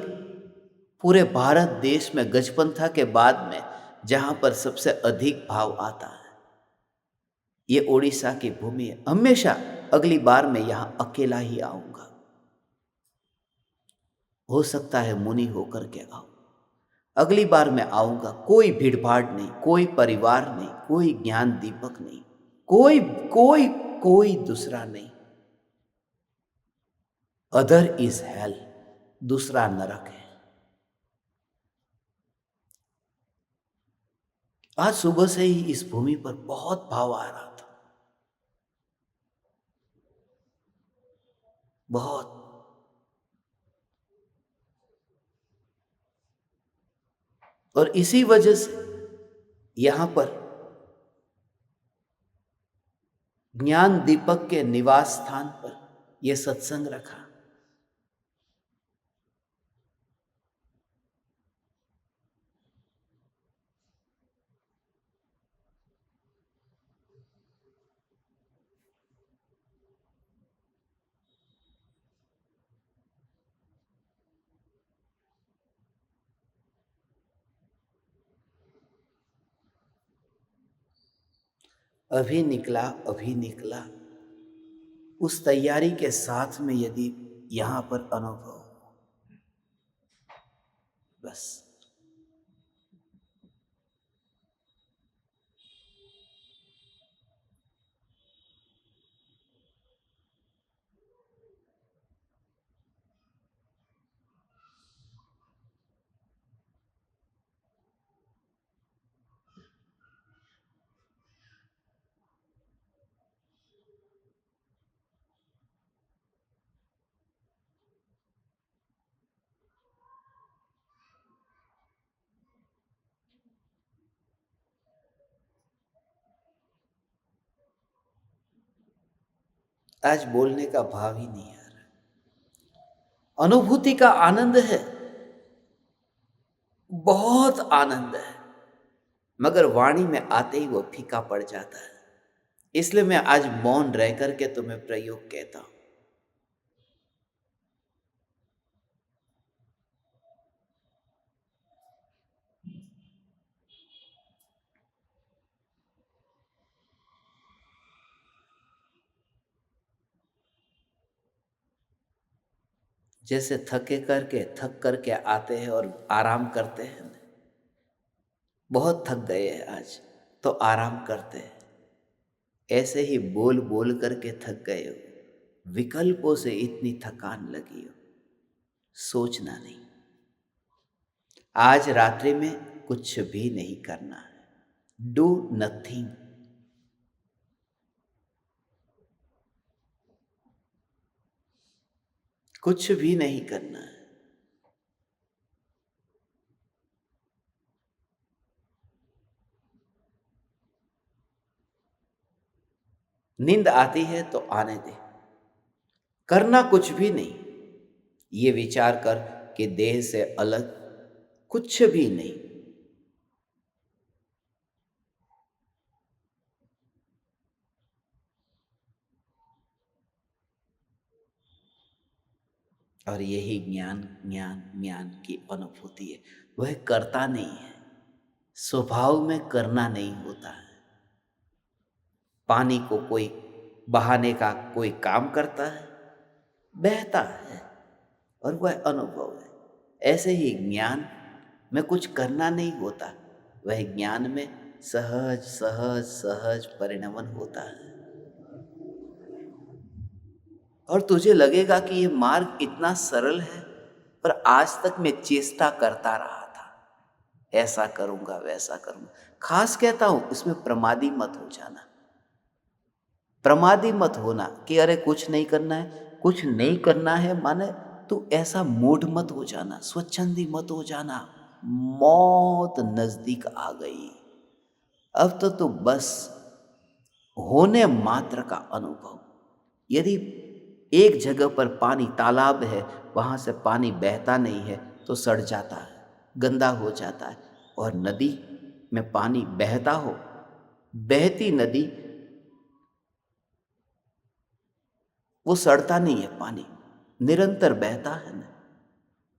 पूरे भारत देश में गजपंथा के बाद में जहां पर सबसे अधिक भाव आता है, ये ओडिशा की भूमि है। हमेशा अगली बार मैं यहां अकेला ही आऊंगा। हो सकता है मुनि होकर के आऊं। अगली बार मैं आऊंगा, कोई भीड़भाड़ नहीं, कोई परिवार नहीं, कोई ज्ञान दीपक नहीं, कोई कोई कोई दूसरा नहीं। अदर इज हेल, दूसरा नरक है। आज सुबह से ही इस भूमि पर बहुत भाव आ रहा था, बहुत। और इसी वजह से यहां पर ज्ञान दीपक के निवास स्थान पर यह सत्संग रखा। अभी निकला, अभी निकला, उस तैयारी के साथ में यदि यहां पर अनुभव, बस। आज बोलने का भाव ही नहीं आ रहा। अनुभूति का आनंद है, बहुत आनंद है, मगर वाणी में आते ही वो फीका पड़ जाता है। इसलिए मैं आज मौन रह करके तुम्हें प्रयोग कहता हूं। जैसे थक करके आते हैं और आराम करते हैं, बहुत थक गए हैं आज तो आराम करते हैं। ऐसे ही बोल बोल करके थक गए हो, विकल्पों से इतनी थकान लगी हो, सोचना नहीं। आज रात्रि में कुछ भी नहीं करना है, डू नथिंग। कुछ भी नहीं करना है। नींद आती है तो आने दे, करना कुछ भी नहीं। ये विचार कर कि देह से अलग कुछ भी नहीं। और यही ज्ञान ज्ञान ज्ञान की अनुभूति है। वह करता नहीं है, स्वभाव में करना नहीं होता है। पानी को कोई बहाने का कोई काम करता है, बहता है और वह अनुभव है। ऐसे ही ज्ञान में कुछ करना नहीं होता, वह ज्ञान में सहज सहज सहज परिणमन होता है। और तुझे लगेगा कि यह मार्ग इतना सरल है, पर आज तक मैं चेष्टा करता रहा था, ऐसा करूंगा वैसा करूंगा। खास कहता हूं, इसमें प्रमादी मत हो जाना, प्रमादी मत होना कि अरे कुछ नहीं करना है, कुछ नहीं करना है माने तू ऐसा मूढ़ मत हो जाना, स्वच्छंदी मत हो जाना। मौत नजदीक आ गई, अब तो तू बस होने मात्र का अनुभव। यदि एक जगह पर पानी तालाब है, वहां से पानी बहता नहीं है तो सड़ जाता है, गंदा हो जाता है। और नदी में पानी बहता हो, बहती नदी वो सड़ता नहीं है, पानी निरंतर बहता है ना,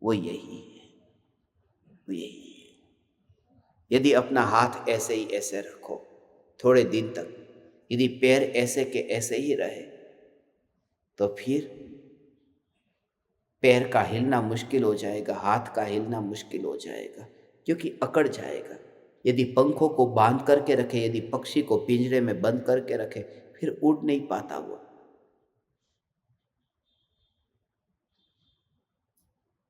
वो यही है, वो यही है। यदि अपना हाथ ऐसे ही ऐसे रखो थोड़े दिन तक, यदि पैर ऐसे के ऐसे ही रहे तो फिर पैर का हिलना मुश्किल हो जाएगा, हाथ का हिलना मुश्किल हो जाएगा, क्योंकि अकड़ जाएगा। यदि पंखों को बांध करके रखे, यदि पक्षी को पिंजरे में बंद करके रखे, फिर उड़ नहीं पाता वो।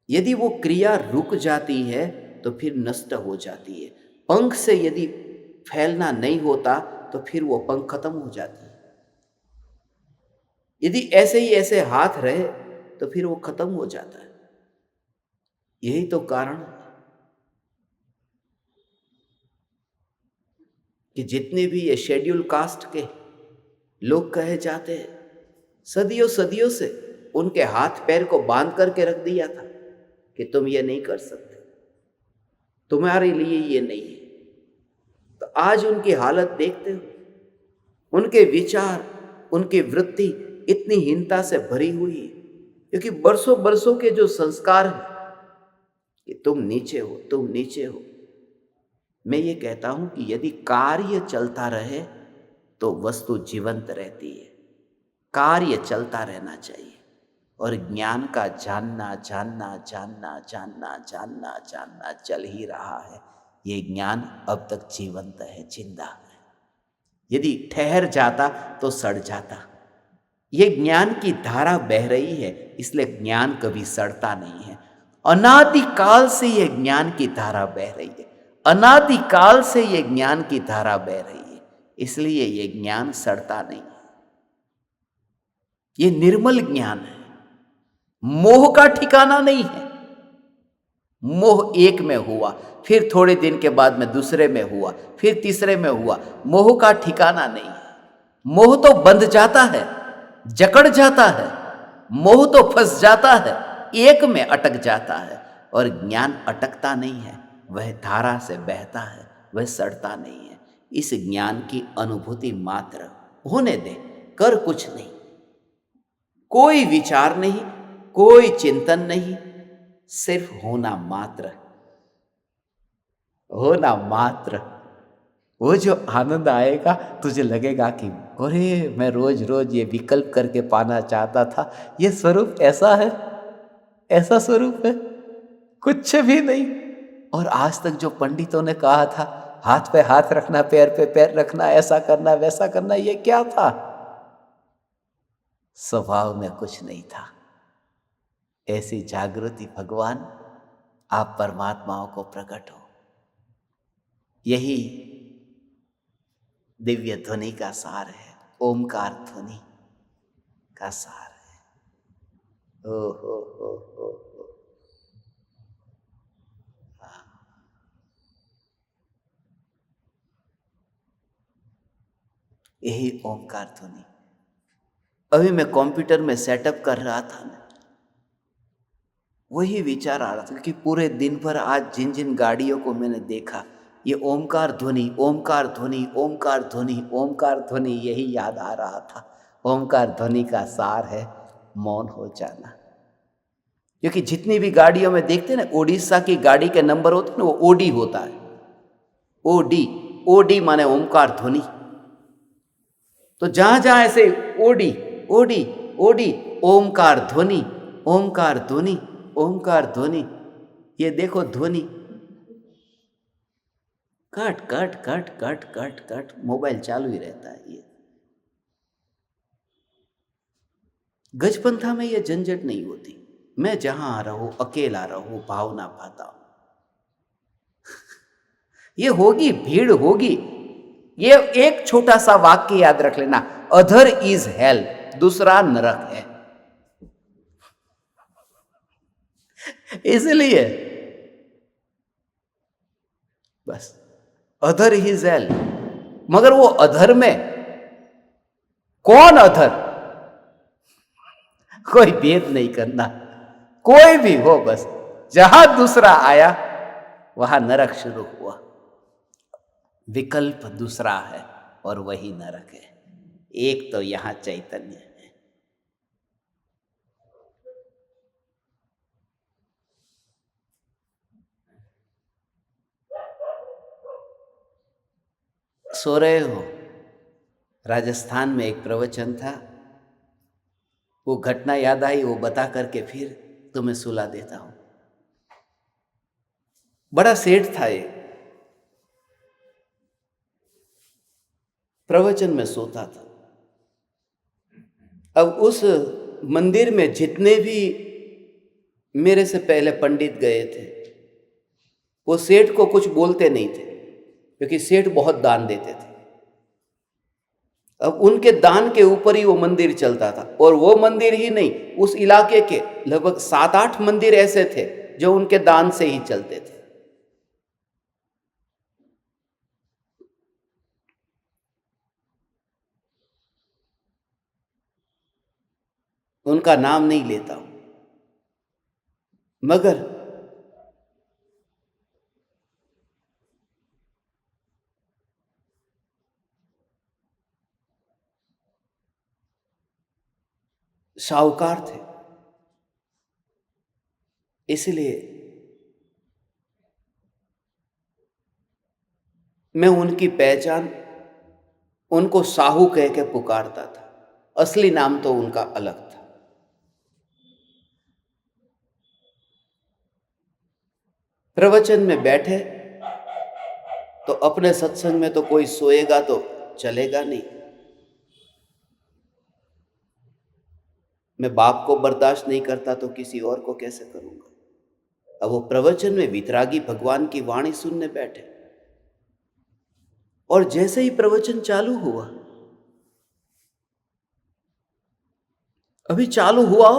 यदि वो क्रिया रुक जाती है तो फिर नष्ट हो जाती है। पंख से यदि फैलना नहीं होता तो फिर वो पंख खत्म हो जाती है। यदि ऐसे ही ऐसे हाथ रहे तो फिर वो खत्म हो जाता है। यही तो कारण कि जितने भी ये शेड्यूल कास्ट के लोग कहे जाते हैं, सदियों सदियों से उनके हाथ पैर को बांध करके रख दिया था कि तुम ये नहीं कर सकते, तुम्हारे लिए ये नहीं है। तो आज उनकी हालत देखते हो, उनके विचार, उनकी वृत्ति इतनी हीनता से भरी हुई है, क्योंकि बरसों बरसों के जो संस्कार हैं कि तुम नीचे हो, तुम नीचे हो। मैं ये कहता हूं कि यदि कार्य चलता रहे तो वस्तु जीवंत रहती है। कार्य चलता रहना चाहिए। और ज्ञान का जानना जानना जानना जानना जानना जानना चल ही रहा है। ये ज्ञान अब तक जीवंत है, जिंदा है। यदि ठहर जाता तो सड़ जाता। ये ज्ञान की धारा बह रही है, इसलिए ज्ञान कभी सड़ता नहीं है। अनादिकाल से ये ज्ञान की धारा बह रही है, अनादिकाल से ये ज्ञान की धारा बह रही है, इसलिए ये ज्ञान सड़ता नहीं है। ये निर्मल ज्ञान है, मोह का ठिकाना नहीं है। मोह एक में हुआ, फिर थोड़े दिन के बाद में दूसरे में हुआ, फिर तीसरे में हुआ। मोह का ठिकाना नहीं है। मोह तो बंध जाता है जकड़ जाता है, मोह तो फंस जाता है, एक में अटक जाता है। और ज्ञान अटकता नहीं है, वह धारा से बहता है, वह सड़ता नहीं है। इस ज्ञान की अनुभूति मात्र होने दे, कर कुछ नहीं, कोई विचार नहीं, कोई चिंतन नहीं, सिर्फ होना मात्र, होना मात्र। वो जो आनंद आएगा, तुझे लगेगा कि अरे मैं रोज रोज ये विकल्प करके पाना चाहता था, ये स्वरूप ऐसा है, ऐसा स्वरूप है, कुछ भी नहीं। और आज तक जो पंडितों ने कहा था, हाथ पे हाथ रखना, पैर पे पैर रखना, ऐसा करना वैसा करना, ये क्या था? स्वभाव में कुछ नहीं था। ऐसी जागृति भगवान, आप परमात्माओं को प्रकट हो। यही दिव्य ध्वनि का सार है, ओमकार ध्वनि का सार है। ओ हो। यही ओमकार ध्वनि। अभी मैं कंप्यूटर में सेटअप कर रहा था ना, वही विचार आ रहा था कि पूरे दिन भर आज जिन जिन गाड़ियों को मैंने देखा, ये ओमकार ध्वनि, ओमकार ध्वनि, ओमकार ध्वनि, ओमकार ध्वनि, यही याद आ रहा था। ओमकार ध्वनि का सार है मौन हो जाना। क्योंकि जितनी भी गाड़ियों में देखते हैं ना, उड़ीसा की गाड़ी के नंबर होते हैं ना, वो ओडी होता है, ओडी। ओडी माने ओमकार ध्वनि। तो जहां जहां ऐसे ओडी ओडी ओडी, ओमकार ध्वनि, ओमकार ध्वनि, ओमकार ध्वनि, ये देखो ध्वनि, cut cut cut cut cut cut, mobile चालू ही रहता है। ये गजपंथा में ये झंझट नहीं होती। मैं जहां रहूं, अकेला रहूं, भावना पाता हूं। ये होगी, भीड़ होगी। ये एक छोटा सा वाक्य याद रख लेना, अधर इज हेल, दूसरा नरक है। इसलिए बस अधर इज हेल। मगर वो अधर में कौन अधर, कोई भेद नहीं करना, कोई भी हो, बस जहां दूसरा आया वहां नरक शुरू हुआ। विकल्प दूसरा है और वही नरक है। एक तो यहां चैतन्य है। सो रहे हो, राजस्थान में एक प्रवचन था, वो घटना याद आई, वो बता करके फिर तुम्हें सुला देता हूं। बड़ा सेठ था ये, प्रवचन में सोता था। अब उस मंदिर में जितने भी मेरे से पहले पंडित गए थे, वो सेठ को कुछ बोलते नहीं थे, क्योंकि सेठ बहुत दान देते थे। अब उनके दान के ऊपर ही वो मंदिर चलता था। और वो मंदिर ही नहीं, उस इलाके के लगभग 7-8 मंदिर ऐसे थे जो उनके दान से ही चलते थे। उनका नाम नहीं लेता हूं, मगर साहूकार थे। इसलिए मैं उनकी पहचान, उनको साहू कह के पुकारता था। असली नाम तो उनका अलग था। प्रवचन में बैठे तो अपने सत्संग में तो कोई सोएगा तो चलेगा नहीं। मैं बाप को बर्दाश्त नहीं करता तो किसी और को कैसे करूंगा। अब वो प्रवचन में वितरागी भगवान की वाणी सुनने बैठे, और जैसे ही प्रवचन चालू हुआ, अभी चालू हुआ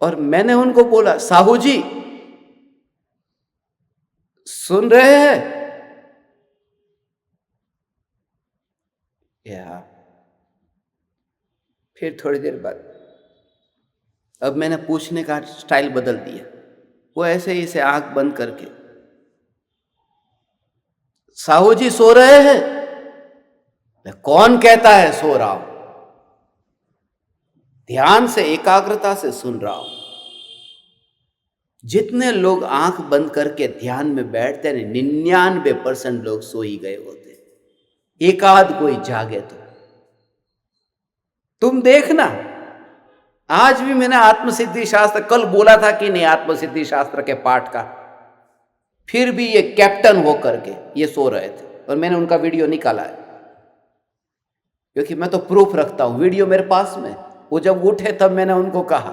और मैंने उनको बोला, साहू जी सुन रहे हैं? या फिर थोड़ी देर बाद अब मैंने पूछने का स्टाइल बदल दिया। वो ऐसे ही से आंख बंद करके, साहू जी सो रहे हैं? कौन कहता है सो रहा हूं? ध्यान से एकाग्रता से सुन रहा हूं। जितने लोग आंख बंद करके ध्यान में बैठते हैं, 99% लोग सो ही गए होते, एकाध कोई जागे तो। तुम देखना, आज भी मैंने आत्मसिद्धि शास्त्र कल बोला था कि नहीं, आत्मसिद्धि शास्त्र के पाठ का, फिर भी ये कैप्टन होकर के ये सो रहे थे और मैंने उनका वीडियो निकाला है, क्योंकि मैं तो प्रूफ रखता हूं, वीडियो मेरे पास में। वो जब उठे तब मैंने उनको कहा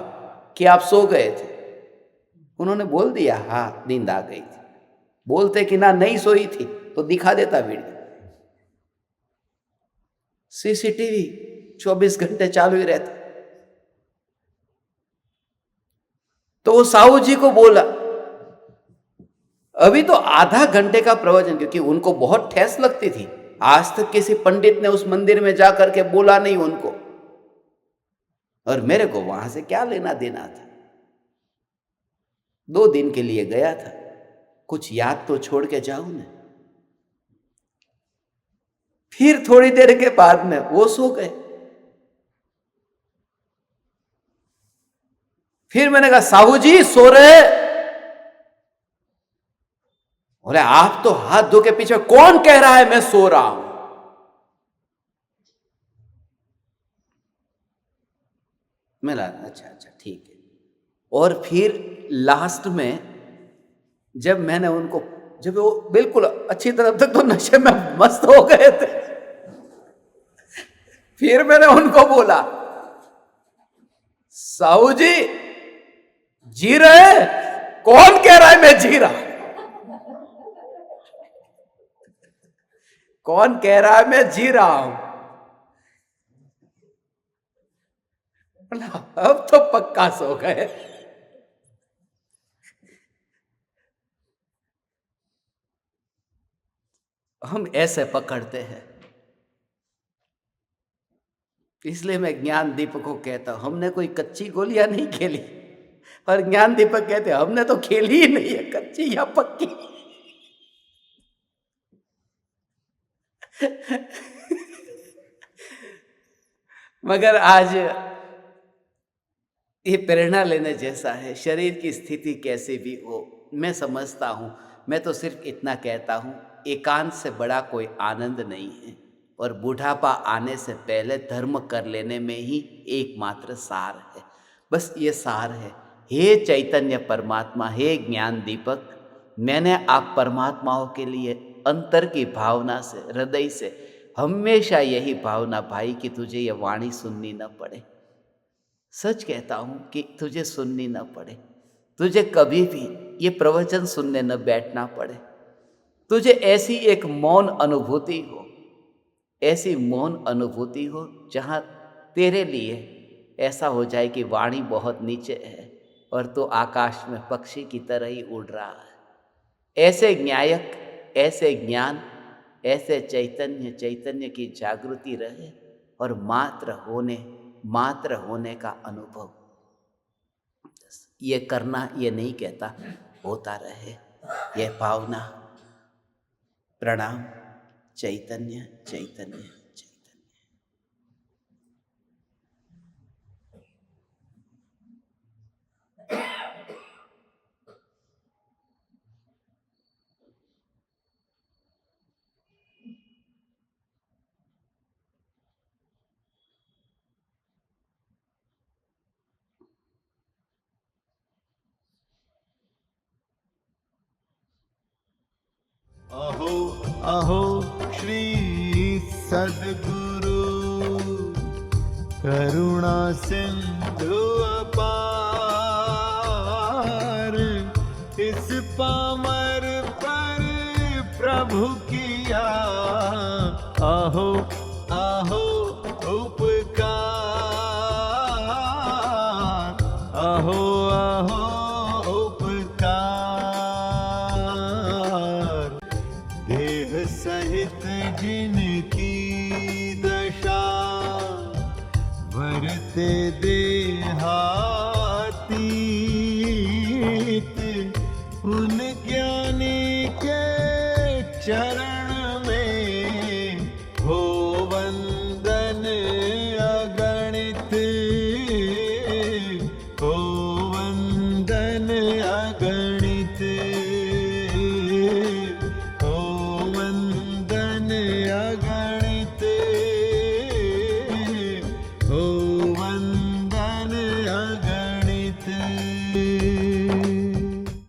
कि आप सो गए थे। उन्होंने बोल दिया हाँ नींद आ गई थी। बोलते कि ना नहीं सोई थी तो दिखा देता वीडियो। सीसीटीवी 24 घंटे चालू ही रहता। तो वो साहू जी को बोला, अभी तो आधा घंटे का प्रवचन, क्योंकि उनको बहुत ठेस लगती थी। आज तक किसी पंडित ने उस मंदिर में जाकर के बोला नहीं उनको, और मेरे को वहां से क्या लेना देना था। 2 दिन के लिए गया था, कुछ याद तो छोड़ के जाऊं ना। फिर थोड़ी देर के बाद में वो सो गए। फिर मैंने कहा साहू जी सो रहे? बोले आप तो हाथ धो के पीछे, कौन कह रहा है मैं सो रहा हूं? मैं लगा अच्छा अच्छा ठीक है। और फिर लास्ट में जब मैंने उनको, जब वो बिल्कुल अच्छी तरह तक तो नशे में मस्त हो गए थे, फिर मैंने उनको बोला साहू जी रहे? कौन कह रहा है मैं जी रहा? कौन कह रहा है मैं जी रहा हूं? अब तो पक्का सो गए। हम ऐसे पकड़ते हैं, इसलिए मैं ज्ञान दीपक को कहता हूं, हमने कोई कच्ची गोलियां नहीं खेली। और ज्ञान दीपक कहते हमने तो खेली ही नहीं है, कच्ची या पक्की। मगर आज ये प्रेरणा लेने जैसा है। शरीर की स्थिति कैसे भी हो, मैं समझता हूं, मैं तो सिर्फ इतना कहता हूं, एकांत से बड़ा कोई आनंद नहीं है। और बुढ़ापा आने से पहले धर्म कर लेने में ही एकमात्र सार है। बस ये सार है। हे चैतन्य परमात्मा, हे ज्ञान दीपक, मैंने आप परमात्माओं के लिए अंतर की भावना से, हृदय से हमेशा यही भावना भाई कि तुझे ये वाणी सुननी न पड़े। सच कहता हूं कि तुझे सुननी न पड़े, तुझे कभी भी ये प्रवचन सुनने न बैठना पड़े। तुझे ऐसी एक मौन अनुभूति हो, ऐसी मौन अनुभूति हो जहां तेरे लिए ऐसा हो जाए कि वाणी बहुत नीचे है और तो आकाश में पक्षी की तरह ही उड़ रहा है। ऐसे न्यायक, ऐसे ज्ञान, ऐसे चैतन्य की जागृति रहे और मात्र होने का अनुभव ये करना, ये नहीं कहता, होता रहे यह भावना। प्रणाम। चैतन्य चैतन्य चैतन्य। अहो अहो श्री सद्गुरु करुणा सिंधु अपार, इस पामर पर प्रभु किया अहो अहो उपकार, अहो अहो उपकार। देह सहित जिनकी मृत देहातीत उन ज्ञानी के चरण